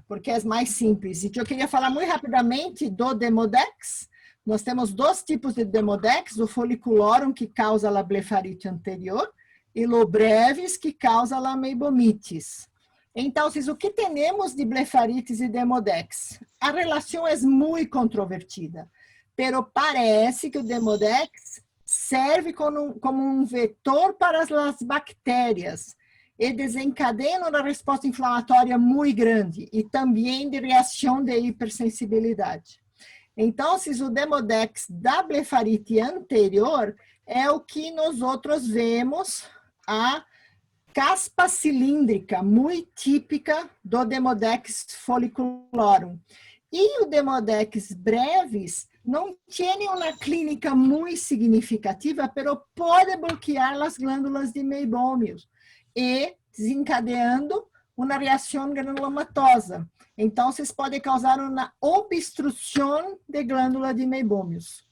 porque é mais simples. E eu queria falar muito rapidamente do Demodex. Nós temos 2 tipos de Demodex, o foliculorum, que causa a blefarite anterior, e o brevis, que causa a meibomitis. Então, o que temos de blefarites e Demodex? A relação é muito controvertida, mas parece que o Demodex serve como um vetor para as bactérias e desencadeia uma resposta inflamatória muito grande e também de reação de hipersensibilidade. Então, o Demodex da blefarite anterior é o que nós outros vemos a caspa cilíndrica, muito típica do Demodex folliculorum. E o Demodex brevis não tem uma clínica muito significativa, mas pode bloquear as glândulas de Meibomius e desencadeando uma reação granulomatosa. Então, pode causar uma obstrução de glândula de Meibomius.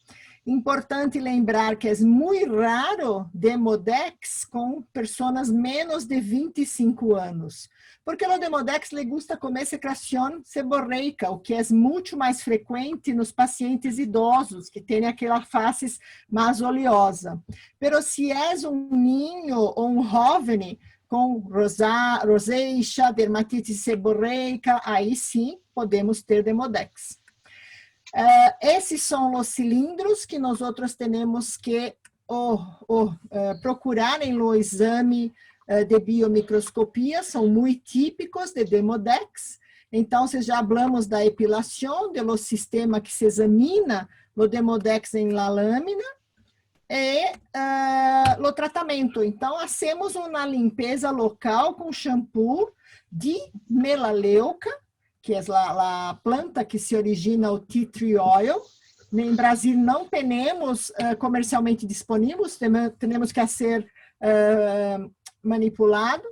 Importante lembrar que é muito raro Demodex com pessoas menos de 25 anos, porque o Demodex le gusta comer secreção seborreica, o que é muito mais frequente nos pacientes idosos, que têm aquela face mais oleosa. Pero se és um ninho ou um jovem com rosacea, dermatite seborreica, aí sim podemos ter Demodex. Esses são os cilindros que nós outros temos que procurar em lo exame de biomicroscopia, são muito típicos de Demodex. Então, se já falamos da epilação, do sistema que se examina o Demodex em la lâmina, e o tratamento. Então, hacemos uma limpeza local com shampoo de melaleuca, que é a planta que se origina o tea tree oil. Em Brasil não temos comercialmente disponíveis, temos que ser manipulado.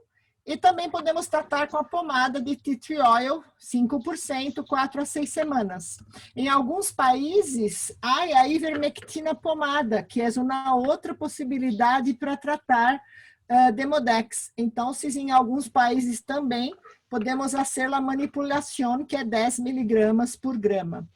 E também podemos tratar com a pomada de tea tree oil, 5%, 4 a 6 semanas. Em alguns países, há a ivermectina pomada, que é uma outra possibilidade para tratar Demodex. Então, em alguns países também, podemos fazer a manipulação, que é 10 miligramas por grama.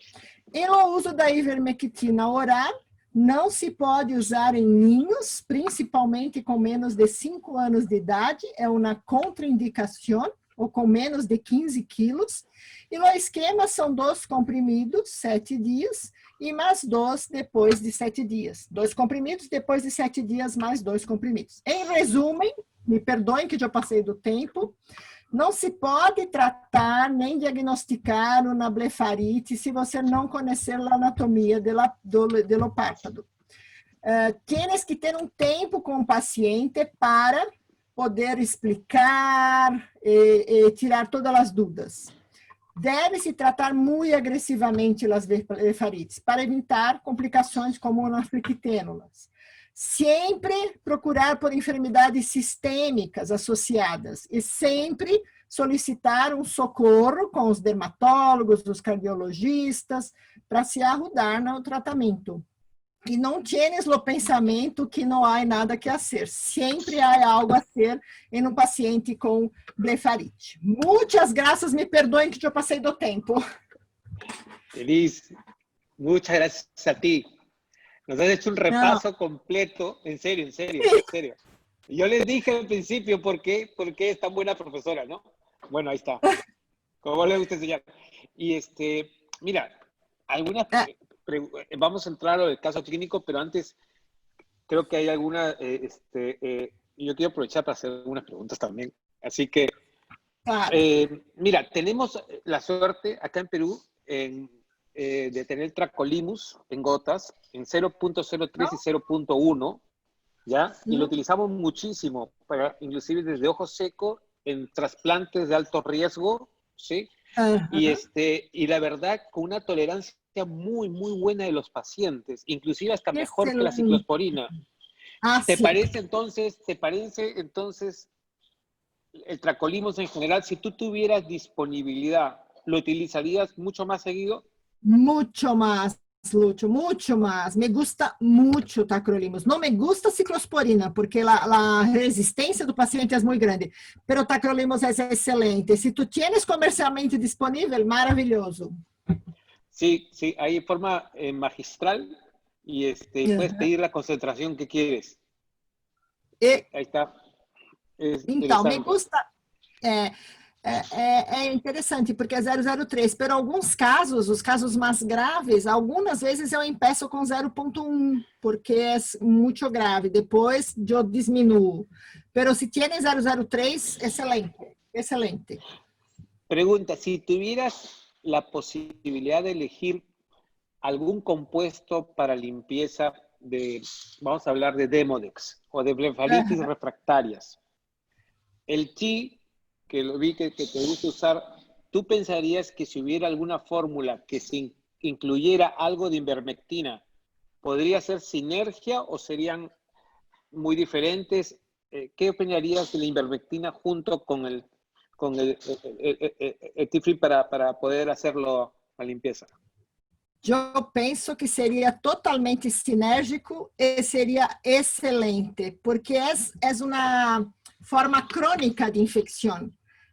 E o uso da ivermectina oral não se pode usar em ninhos, principalmente com menos de 5 anos de idade, é uma contraindicação, ou com menos de 15 quilos. E o esquema são 2 comprimidos, 7 dias, e mais 2 depois de 7 dias. 2 comprimidos, depois de 7 dias, mais 2 comprimidos. Em resumo, me perdoem que já passei do tempo, não se pode tratar nem diagnosticar uma blefarite se você não conhecer a anatomia do párpado. Tienes que ter um tempo com o paciente para poder explicar e tirar todas as dúvidas. deve-se tratar muito agressivamente as blefarites para evitar complicações como as fliquitênulas. Sempre procurar por enfermidades sistêmicas associadas e sempre solicitar um socorro com os dermatólogos, os cardiologistas, para se ajudar no tratamento. E não tienes o pensamento que não há nada que fazer. Sempre há algo a ser em um paciente com blefarite. Muitas graças, me perdoem que eu passei do tempo. Denise, muchas gracias a ti. Nos has hecho un repaso completo, en serio, en serio, en serio. Yo les dije al principio por qué es tan buena profesora, ¿no? Bueno, ahí está. Como le gusta enseñar. Y mira, algunas vamos a entrar al caso clínico, pero antes creo que hay alguna, yo quiero aprovechar para hacer algunas preguntas también. Así que, mira, tenemos la suerte acá en Perú de tener Tracolimus en gotas en 0.03 y 0.1, ¿ya? Y lo utilizamos muchísimo, para, inclusive desde ojo seco, en trasplantes de alto riesgo, ¿sí? Y la verdad, con una tolerancia muy, muy buena de los pacientes, inclusive hasta mejor que la ciclosporina. ¿Te parece entonces el Tracolimus en general, si tú tuvieras disponibilidad, lo utilizarías mucho más seguido? Mucho más, Lúcio, mucho más. Me gusta mucho tacrolimus. No me gusta ciclosporina, porque la resistencia do paciente es muy grande, pero tacrolimus es excelente. Si tú tienes comercialmente disponible, maravilloso. Sí, sí, hay forma magistral y puedes pedir la concentración que quieres. Ahí está. Então, me gusta... É interessante, porque é 003, pero alguns casos, os casos mais graves, algumas vezes eu empeço com 0.1, porque é muito grave, depois eu diminuo. Pero se tiene 003, excelente, excelente. Pregunta, si tuvieras la posibilidad de elegir algún compuesto para limpieza vamos a hablar de Demodex o de blefaritis refractarias, el TI que lo vi que te gusta usar, ¿tú pensarías que si hubiera alguna fórmula que incluyera algo de ivermectina, podría ser sinergia o serían muy diferentes? ¿Qué opinarías de la ivermectina junto con el Tifri para poder hacerlo la limpieza? Eu penso que seria totalmente sinérgico e seria excelente, porque é uma forma crônica de infecção.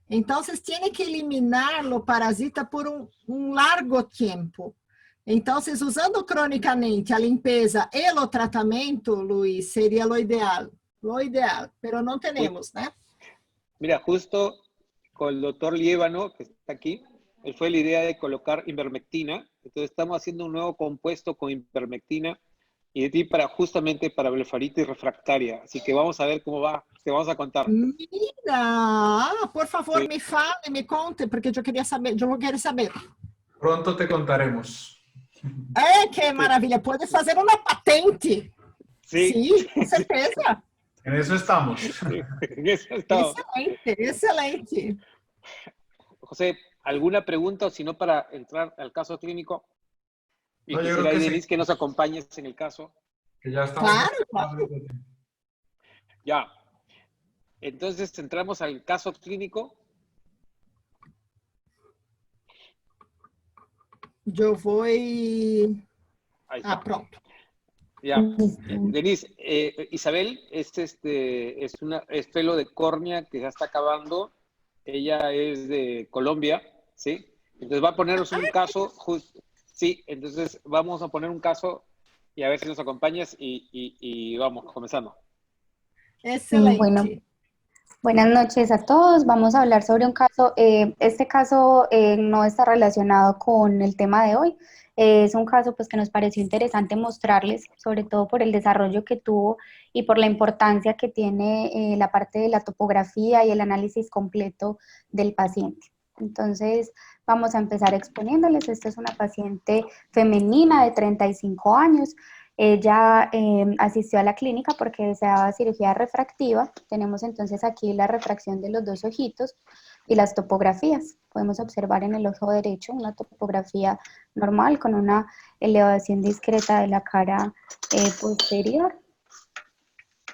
Então, vocês têm que eliminar o parasita por um largo tempo. Então, vocês usando cronicamente a limpeza e o tratamento, Luiz, seria o ideal. Lo ideal, pero não temos, né? Mira, justo con el doctor Liébano, que está aquí, él fue la idea de colocar ivermectina. Entonces, estamos haciendo un nuevo compuesto con ivermectina y justamente para blefaritis refractaria. Así que vamos a ver cómo va. Te vamos a contar. Mira, por favor, sí. Me fale, me conte, porque yo quería saber, yo quiero saber. Pronto te contaremos. ¡Qué maravilla! ¿Puedes hacer una patente? Sí. Sí, con certeza. En eso estamos. En eso estamos. Excelente, excelente. José, ¿alguna pregunta o si no para entrar al caso clínico? Y no, quisiera, Denise, sí, que nos acompañes en el caso. Que ya estamos. Claro. Ya. Entonces, entramos al caso clínico. Yo voy... pronto. Ya. Denise, Isabel es pelo de córnea que ya está acabando. Ella es de Colombia, ¿sí? Entonces va a ponernos un caso, sí, entonces vamos a poner un caso y a ver si nos acompañas y vamos, comenzando. Excelente. Bueno, buenas noches a todos. Vamos a hablar sobre un caso. Este caso no está relacionado con el tema de hoy. Es un caso pues, que nos pareció interesante mostrarles, sobre todo por el desarrollo que tuvo y por la importancia que tiene la parte de la topografía y el análisis completo del paciente. Entonces, vamos a empezar exponiéndoles. Esta es una paciente femenina de 35 años. Ella asistió a la clínica porque deseaba cirugía refractiva. Tenemos entonces aquí la refracción de los dos ojitos. y las topografías. Podemos observar en el ojo derecho una topografía normal con una elevación discreta de la cara posterior,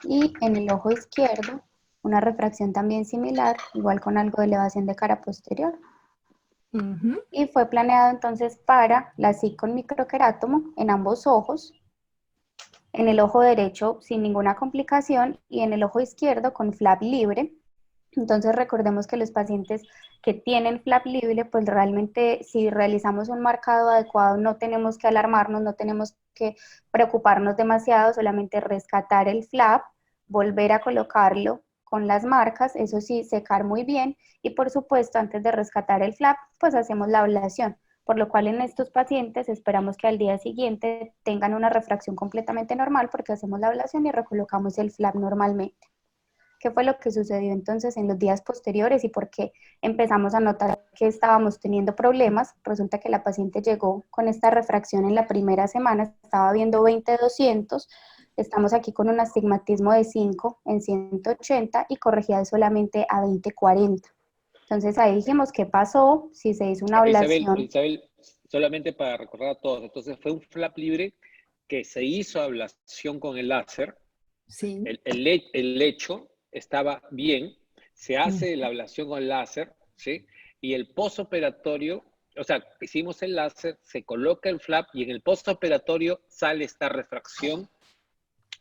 y en el ojo izquierdo una refracción también similar, igual con algo de elevación de cara posterior. Y fue planeado entonces para la SIC con microquerátomo en ambos ojos, en el ojo derecho sin ninguna complicación y en el ojo izquierdo con flap libre. Entonces recordemos que los pacientes que tienen flap libre, pues realmente si realizamos un marcado adecuado no tenemos que alarmarnos, no tenemos que preocuparnos demasiado, solamente rescatar el flap, volver a colocarlo con las marcas, eso sí, secar muy bien, y por supuesto antes de rescatar el flap, pues hacemos la ablación, por lo cual en estos pacientes esperamos que al día siguiente tengan una refracción completamente normal porque hacemos la ablación y recolocamos el flap normalmente. ¿Qué fue lo que sucedió entonces en los días posteriores y por qué empezamos a notar que estábamos teniendo problemas? Resulta que la paciente llegó con esta refracción en la primera semana, estaba viendo 20/200, estamos aquí con un astigmatismo de 5 en 180 y corregida solamente a 20/40. Entonces ahí dijimos, ¿qué pasó? Si se hizo una ablación. Isabel, solamente para recordar a todos, entonces fue un flap libre que se hizo ablación con el láser, Sí. el lecho estaba bien, se hace la ablación con láser, ¿sí? Y el postoperatorio, o sea, hicimos el láser, se coloca el flap y en el postoperatorio sale esta refracción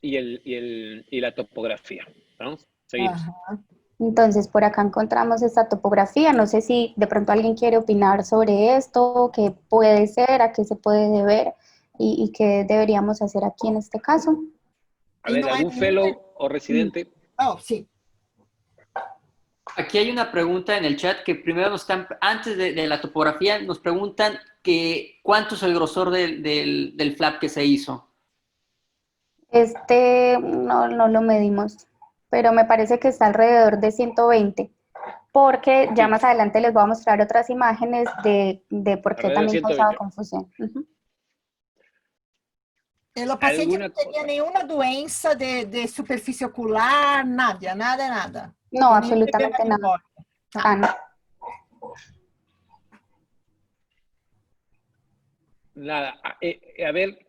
y la topografía. ¿Vamos? Seguimos. Entonces, por acá encontramos esta topografía. No sé si de pronto alguien quiere opinar sobre esto, qué puede ser, a qué se puede deber y qué deberíamos hacer aquí en este caso. A ver, ¿algún fellow o residente? Oh, sí. Aquí hay una pregunta en el chat que primero nos están, antes de la topografía, nos preguntan que cuánto es el grosor del flap que se hizo. No lo medimos, pero me parece que está alrededor de 120, porque ya más adelante les voy a mostrar otras imágenes de por qué también causaba confusión. O paciente não tinha nenhuma doença de superfície ocular, nada. No, absolutamente nada. Nada. A ver,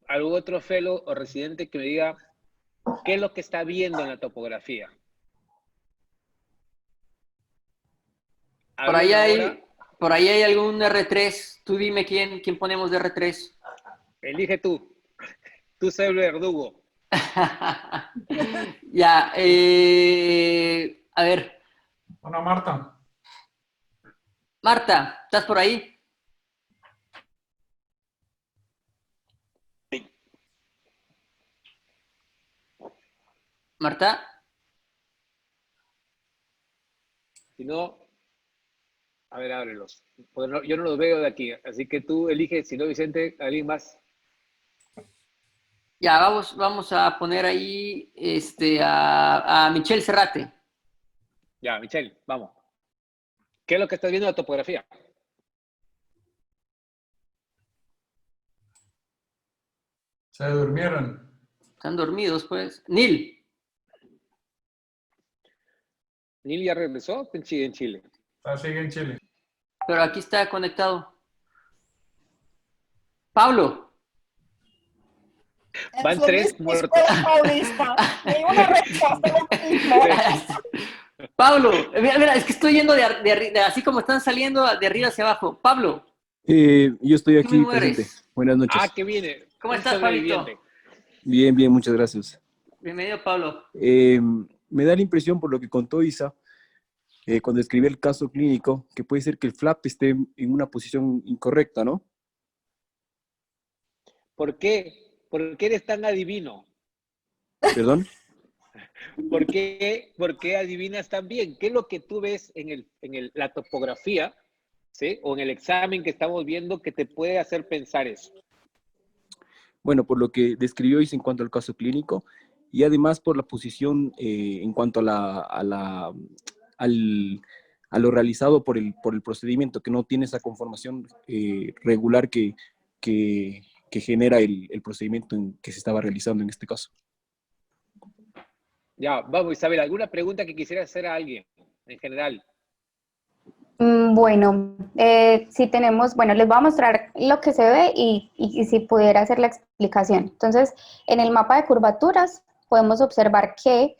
algún otro fellow o residente que me diga qué es lo que está viendo en la topografía. Por ahí hay algún R3. Tú dime quién ponemos de R3. Elige tú. Tú sé el verdugo. Ya. A ver. Hola, Marta. Marta, ¿estás por ahí? Sí. Marta. Si no, a ver, ábrelos. Pues no, yo no los veo de aquí, así que tú eliges, si no, Vicente, alguien más. Ya, vamos a poner ahí a Michelle Serrate. Ya, Michelle, vamos. ¿Qué es lo que estás viendo en la topografía? Se durmieron. Están dormidos, pues. Neil. ¿Neil ya regresó? En Chile. Sigue en Chile. Pero aquí está conectado. Pablo. Van 3 muertos. Pablo, mira, es que estoy yendo de así como están saliendo de arriba hacia abajo. Pablo. Yo estoy aquí presente. Buenas noches. Que viene. ¿Cómo estás, Pablito? Bien, muchas gracias. Bienvenido, Pablo. Me da la impresión, por lo que contó Isa, cuando escribí el caso clínico, que puede ser que el flap esté en una posición incorrecta, ¿no? ¿Por qué? ¿Por qué eres tan adivino? ¿Perdón? ¿Por qué adivinas tan bien? ¿Qué es lo que tú ves en la topografía, ¿sí? O en el examen que estamos viendo que te puede hacer pensar eso? Bueno, por lo que describió Isa en cuanto al caso clínico y además por la posición en cuanto a lo realizado por el procedimiento, que no tiene esa conformación regular que genera el procedimiento que se estaba realizando en este caso. Ya, vamos, Isabel, ¿alguna pregunta que quisiera hacer a alguien en general? Bueno, si tenemos, bueno, les voy a mostrar lo que se ve y si pudiera hacer la explicación. Entonces, en el mapa de curvaturas podemos observar que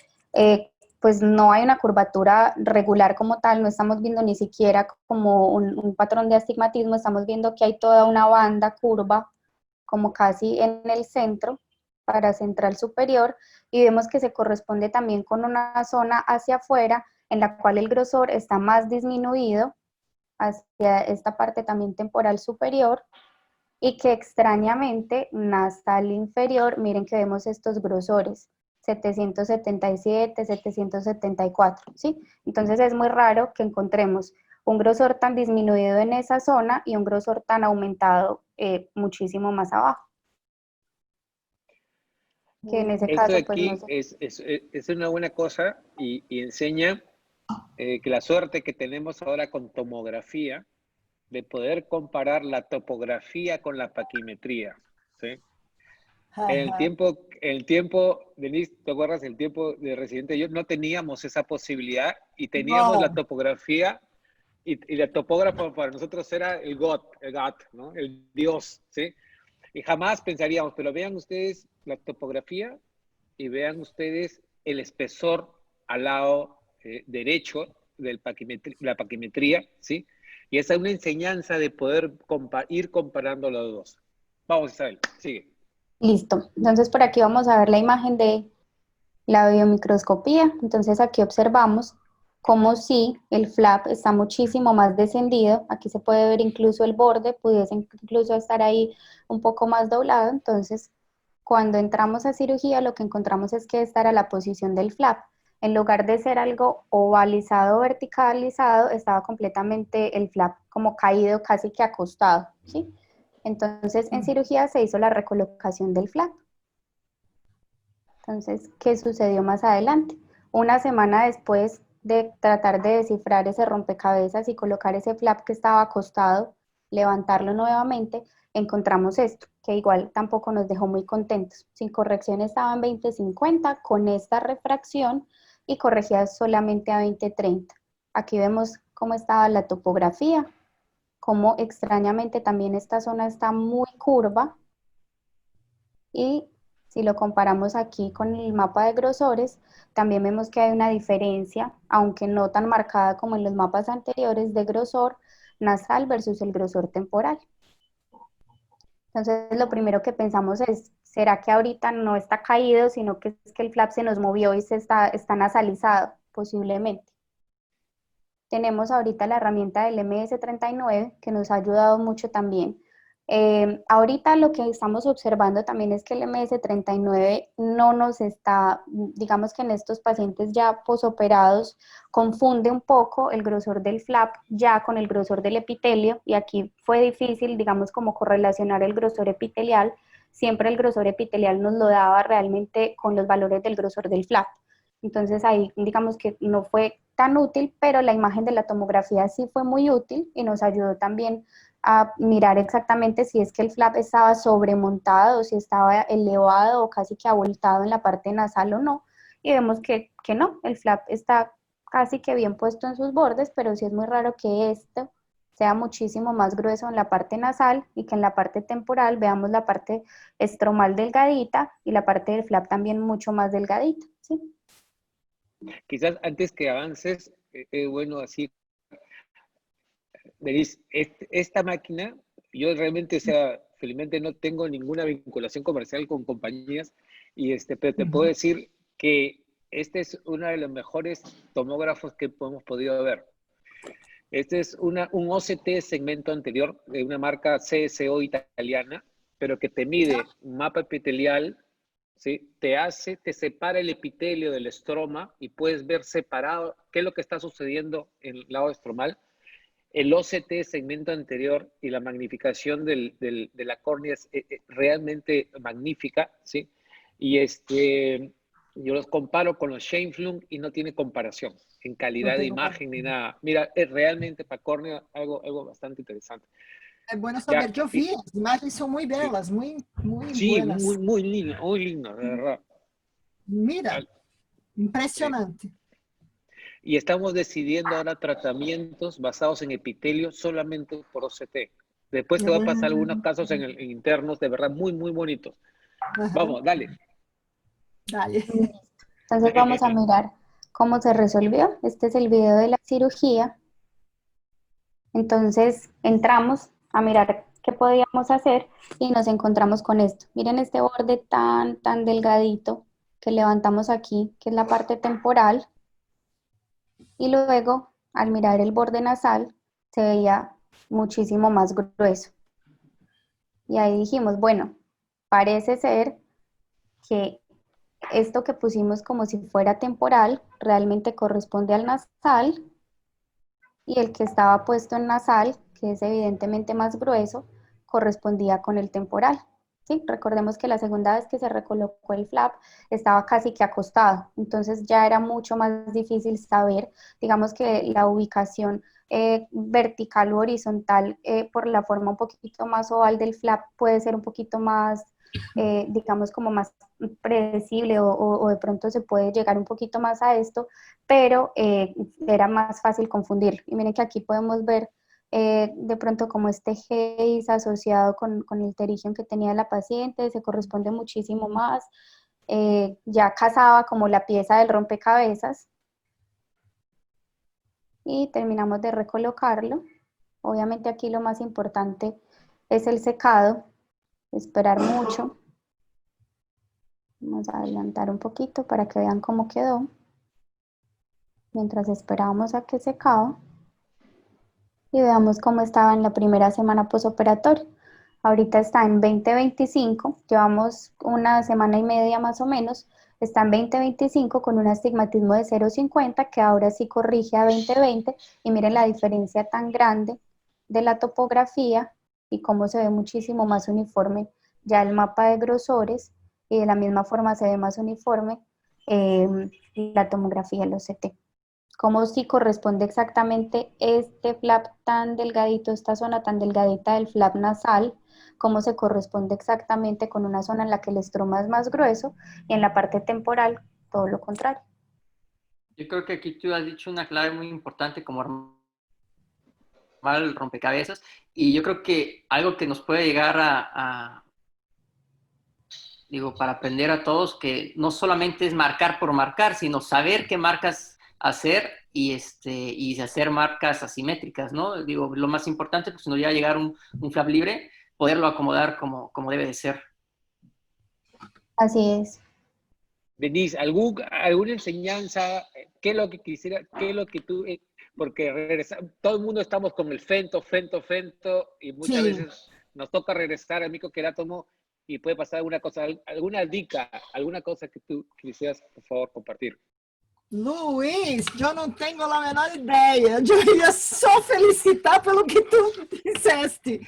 pues no hay una curvatura regular como tal, no estamos viendo ni siquiera como un patrón de astigmatismo, estamos viendo que hay toda una banda curva como casi en el centro, para central superior, y vemos que se corresponde también con una zona hacia afuera en la cual el grosor está más disminuido hacia esta parte también temporal superior, y que extrañamente nasal inferior, miren que vemos estos grosores, 777, 774, ¿sí? Entonces es muy raro que encontremos un grosor tan disminuido en esa zona y un grosor tan aumentado muchísimo más abajo. Que en ese Esto de caso, pues no aquí sé. es una buena cosa y enseña que la suerte que tenemos ahora con tomografía de poder comparar la topografía con la paquimetría, ¿sí? En el tiempo, Denise, ¿te acuerdas? El tiempo de residente, yo no teníamos esa posibilidad y teníamos la No, topografía y la topógrafo para nosotros era el God, ¿no? El Dios, ¿sí? Y jamás pensaríamos, pero vean ustedes la topografía y vean ustedes el espesor al lado derecho de la paquimetría, ¿sí? Y esa es una enseñanza de poder ir comparando los dos. Vamos, Isabel, sigue. Listo. Entonces por aquí vamos a ver la imagen de la biomicroscopía. Entonces aquí observamos como si el flap está muchísimo más descendido. Aquí se puede ver incluso el borde, pudiese incluso estar ahí un poco más doblado. Entonces, cuando entramos a cirugía, lo que encontramos es que esta era la posición del flap. En lugar de ser algo ovalizado o verticalizado, estaba completamente el flap como caído, casi que acostado, ¿sí? Entonces, en cirugía se hizo la recolocación del flap. Entonces, ¿qué sucedió más adelante? Una semana después de tratar de descifrar ese rompecabezas y colocar ese flap que estaba acostado, levantarlo nuevamente, encontramos esto, que igual tampoco nos dejó muy contentos. Sin corrección estaba en 20/50, con esta refracción y corregida solamente a 20/30. Aquí vemos cómo estaba la topografía, cómo extrañamente también esta zona está muy curva, y si lo comparamos aquí con el mapa de grosores, también vemos que hay una diferencia, aunque no tan marcada como en los mapas anteriores, de grosor nasal versus el grosor temporal. Entonces, lo primero que pensamos es, ¿será que ahorita no está caído, sino que es que el flap se nos movió y está nasalizado? Posiblemente. Tenemos ahorita la herramienta del MS39 que nos ha ayudado mucho también. Ahorita lo que estamos observando también es que el MS39 no nos está, digamos que en estos pacientes ya posoperados, confunde un poco el grosor del flap ya con el grosor del epitelio, y aquí fue difícil, digamos, como correlacionar el grosor epitelial. Siempre el grosor epitelial nos lo daba realmente con los valores del grosor del flap. Entonces ahí digamos que no fue tan útil, pero la imagen de la tomografía sí fue muy útil y nos ayudó también a mirar exactamente si es que el flap estaba sobremontado, si estaba elevado o casi que abultado en la parte nasal o no, y vemos que no, el flap está casi que bien puesto en sus bordes, pero sí es muy raro que esto sea muchísimo más grueso en la parte nasal y que en la parte temporal veamos la parte estromal delgadita y la parte del flap también mucho más delgadita, ¿sí? Quizás antes que avances, bueno, así, Denise, esta máquina, yo realmente, o sea, felizmente no tengo ninguna vinculación comercial con compañías, pero te puedo decir que este es uno de los mejores tomógrafos que hemos podido ver. Este es un OCT segmento anterior de una marca CSO italiana, pero que te mide un mapa epitelial, ¿sí? Te separa el epitelio del estroma y puedes ver separado qué es lo que está sucediendo en el lado estromal. El OCT segmento anterior y la magnificación de la córnea es realmente magnífica, ¿sí? Y yo los comparo con los Scheimpflug y no tiene comparación en calidad de imagen ni nada. Mira, es realmente para córnea algo bastante interesante. Es bueno Ya, saber, yo vi, las imágenes son muy sí, belas, muy, muy sí, buenas. muy lindo, de verdad. Mira, impresionante. Y estamos decidiendo ahora tratamientos basados en epitelio solamente por OCT. Después te voy a pasar algunos casos en internos de verdad muy, muy bonitos. Vamos, dale. Dale. Entonces vamos a mirar cómo se resolvió. Este es el video de la cirugía. Entonces entramos a mirar qué podíamos hacer y nos encontramos con esto. Miren este borde tan delgadito que levantamos aquí, que es la parte temporal. Y luego, al mirar el borde nasal, se veía muchísimo más grueso. Y ahí dijimos, bueno, parece ser que esto que pusimos como si fuera temporal realmente corresponde al nasal, y el que estaba puesto en nasal, que es evidentemente más grueso, correspondía con el temporal. ¿Sí? Recordemos que la segunda vez que se recolocó el flap estaba casi que acostado, entonces ya era mucho más difícil saber, digamos que la ubicación vertical o horizontal por la forma un poquito más oval del flap puede ser un poquito más, digamos, como más predecible o de pronto se puede llegar un poquito más a esto, pero era más fácil confundirlo. Y miren que aquí podemos ver de pronto como este Haze asociado con el pterigium que tenía la paciente, se corresponde muchísimo más, ya casaba como la pieza del rompecabezas, y terminamos de recolocarlo. Obviamente aquí lo más importante es el secado, esperar mucho. Vamos a adelantar un poquito para que vean cómo quedó, mientras esperábamos a que secaba. Y veamos cómo estaba en la primera semana posoperatoria. Ahorita está en 20-25, llevamos una semana y media más o menos, está en 20-25 con un astigmatismo de 0,50 que ahora sí corrige a 20-20, y miren la diferencia tan grande de la topografía y cómo se ve muchísimo más uniforme ya el mapa de grosores, y de la misma forma se ve más uniforme la tomografía del OCT. Cómo sí corresponde exactamente este flap tan delgadito, esta zona tan delgadita del flap nasal, cómo se corresponde exactamente con una zona en la que el estroma es más grueso, y en la parte temporal todo lo contrario. Yo creo que aquí tú has dicho una clave muy importante como armar el rompecabezas, y yo creo que algo que nos puede llegar digo, para aprender a todos, que no solamente es marcar por marcar, sino saber qué marcas hacer y hacer marcas asimétricas, ¿no? Digo, lo más importante, pues si nos llega a llegar un flap libre, poderlo acomodar como debe de ser. Así es. Denise, ¿alguna enseñanza? ¿Qué es lo que quisiera? ¿Qué es lo que tú? Porque todo el mundo estamos con el fento, y muchas veces nos toca regresar al micoquerátomo y puede pasar alguna cosa, alguna dica, alguna cosa que tú quisieras, por favor, compartir. Luiz, eu não tenho a menor ideia. Eu ia só felicitar pelo que tu disseste.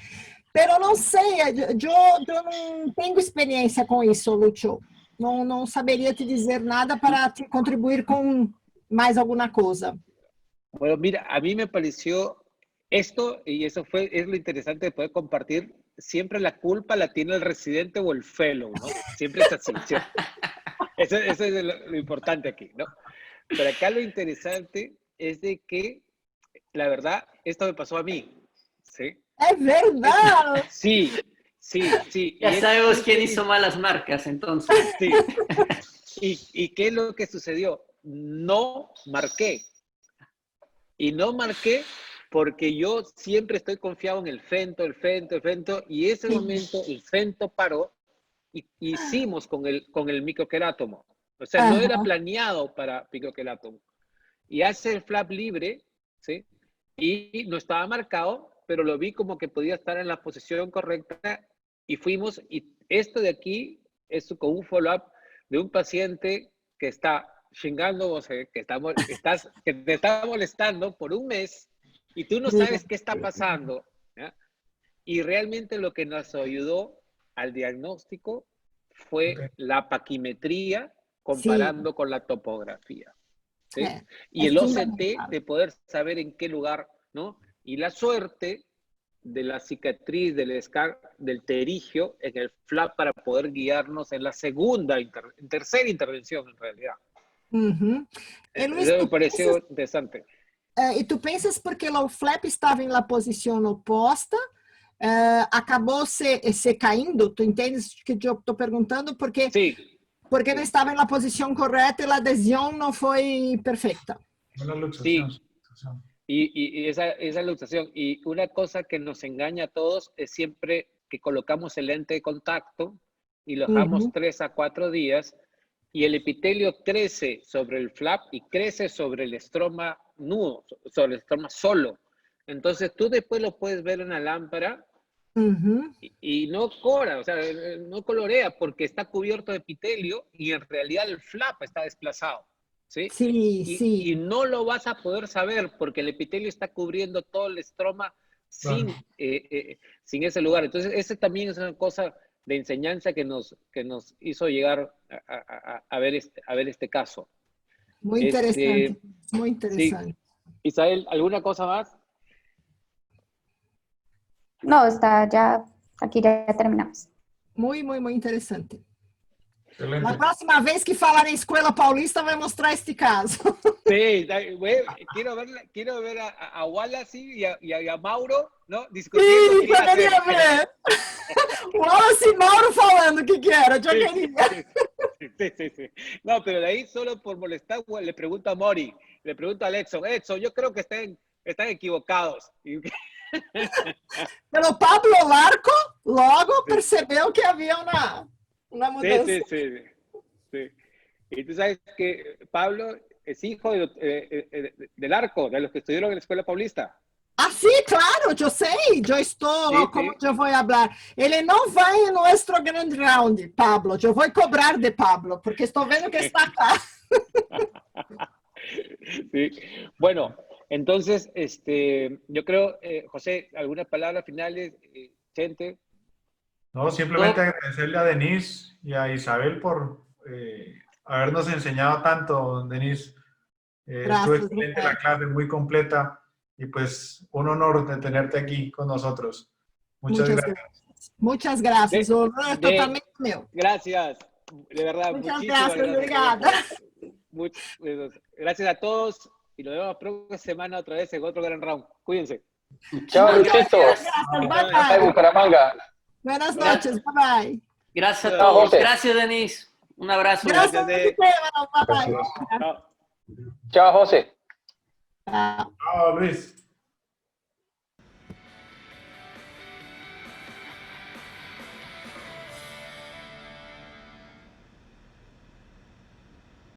Pero não sei, eu não tenho experiência com isso, Lúcio. Não saberia te dizer nada para te contribuir con más alguna cosa. Bueno, mira, a mí me pareció esto, y eso es lo interesante de poder compartir. Siempre la culpa la tiene el residente o el fellow, ¿no? Siempre es así. ¿Sí? Eso es lo importante aquí, ¿no? Pero acá lo interesante es de que, la verdad, esto me pasó a mí, ¿sí? Es verdad. Sí. Ya sabemos quién hizo malas marcas, entonces. Sí. ¿Y qué es lo que sucedió? No marqué. Y no marqué porque yo siempre estoy confiado en el fento, y ese momento el fento paró y hicimos con el microquerátomo. O sea, no era planeado para microquerátomo. Y hace el flap libre, ¿sí? Y no estaba marcado, pero lo vi como que podía estar en la posición correcta y fuimos. Y esto de aquí es con un follow-up de un paciente que está chingando, o sea, que te está molestando por un mes y tú no sabes qué está pasando, ¿ya? Y realmente lo que nos ayudó al diagnóstico fue la paquimetría comparando con la topografía, ¿sí? Y el OCT de poder saber en qué lugar, ¿no? Y la suerte de la cicatriz del pterigio en el flap para poder guiarnos en la tercera intervención en realidad. Uhum. E, Luiz, Eso me pareció interesante. e tu pensas porque o flap estava em la posição oposta, acabou se caindo? Tu entendes que eu estou perguntando? Porque, Sí, porque não estava em la posição correta e a adesão não foi perfeita. Una luxación. sí. Y esa luxación. Y una cosa que nos engaña a todos es siempre que colocamos el lente de contacto y lo dejamos 3 a 4 días y el epitelio crece sobre el flap y crece sobre el estroma nudo, sobre el estroma solo. Entonces tú después lo puedes ver en la lámpara y no cora, o sea, no colorea porque está cubierto de epitelio y en realidad el flap está desplazado. ¿Sí? Sí, sí. Y no lo vas a poder saber porque el epitelio está cubriendo todo el estroma sin ese lugar. Entonces, ese también es una cosa de enseñanza que nos hizo llegar a ver este caso. Muy interesante, muy interesante. Sí. Isabel, ¿alguna cosa más? No, aquí ya terminamos. Muy, muy, muy interesante. Excelente. Na próxima vez que falar em Escola Paulista, vai mostrar este caso. Sí, quiero ver a Wallace y a Mauro, ¿no? Discutiendo. Sim, poderia ver. Wallace e Mauro falando o que era, eu queria. Sí. No, pero de ahí solo por molestar le pregunto a Mori, le pregunto a Edson, yo creo que están equivocados. Pelo Pablo Larco, logo percebeu que havia uma mudança. Sí. Y tú sabes que Pablo es hijo del Arco, de los que estudiaron en la Escuela Paulista. Ah, sim, claro, eu sei, eu estou, como eu vou falar. Ele não vai em nosso Grand Round, Pablo. Eu vou cobrar de Pablo, porque estou vendo que está acá. Sí. Bueno, entonces, yo creo, José, ¿algunas palabras finales, Chente? No, simplemente agradecerle a Denise y a Isabel por habernos enseñado tanto, Denise. Estuvo excelente la clase, muy completa. Y pues un honor de tenerte aquí con nosotros. Muchas gracias. Muchas gracias. O honor es totalmente mío. Gracias. De verdad. Muchas gracias. Obrigada. Gracias a todos. Y nos vemos la próxima semana otra vez en otro Gran Round. Cuídense. Chao, Luchito. Bye, bye. Bucaramanga. Buenas noches. Bye, bye. Gracias a todos. Gracias, Denise. Un abrazo. Gracias, Bye, bye. Chao. Chao, José. Chao. Chao, Luis.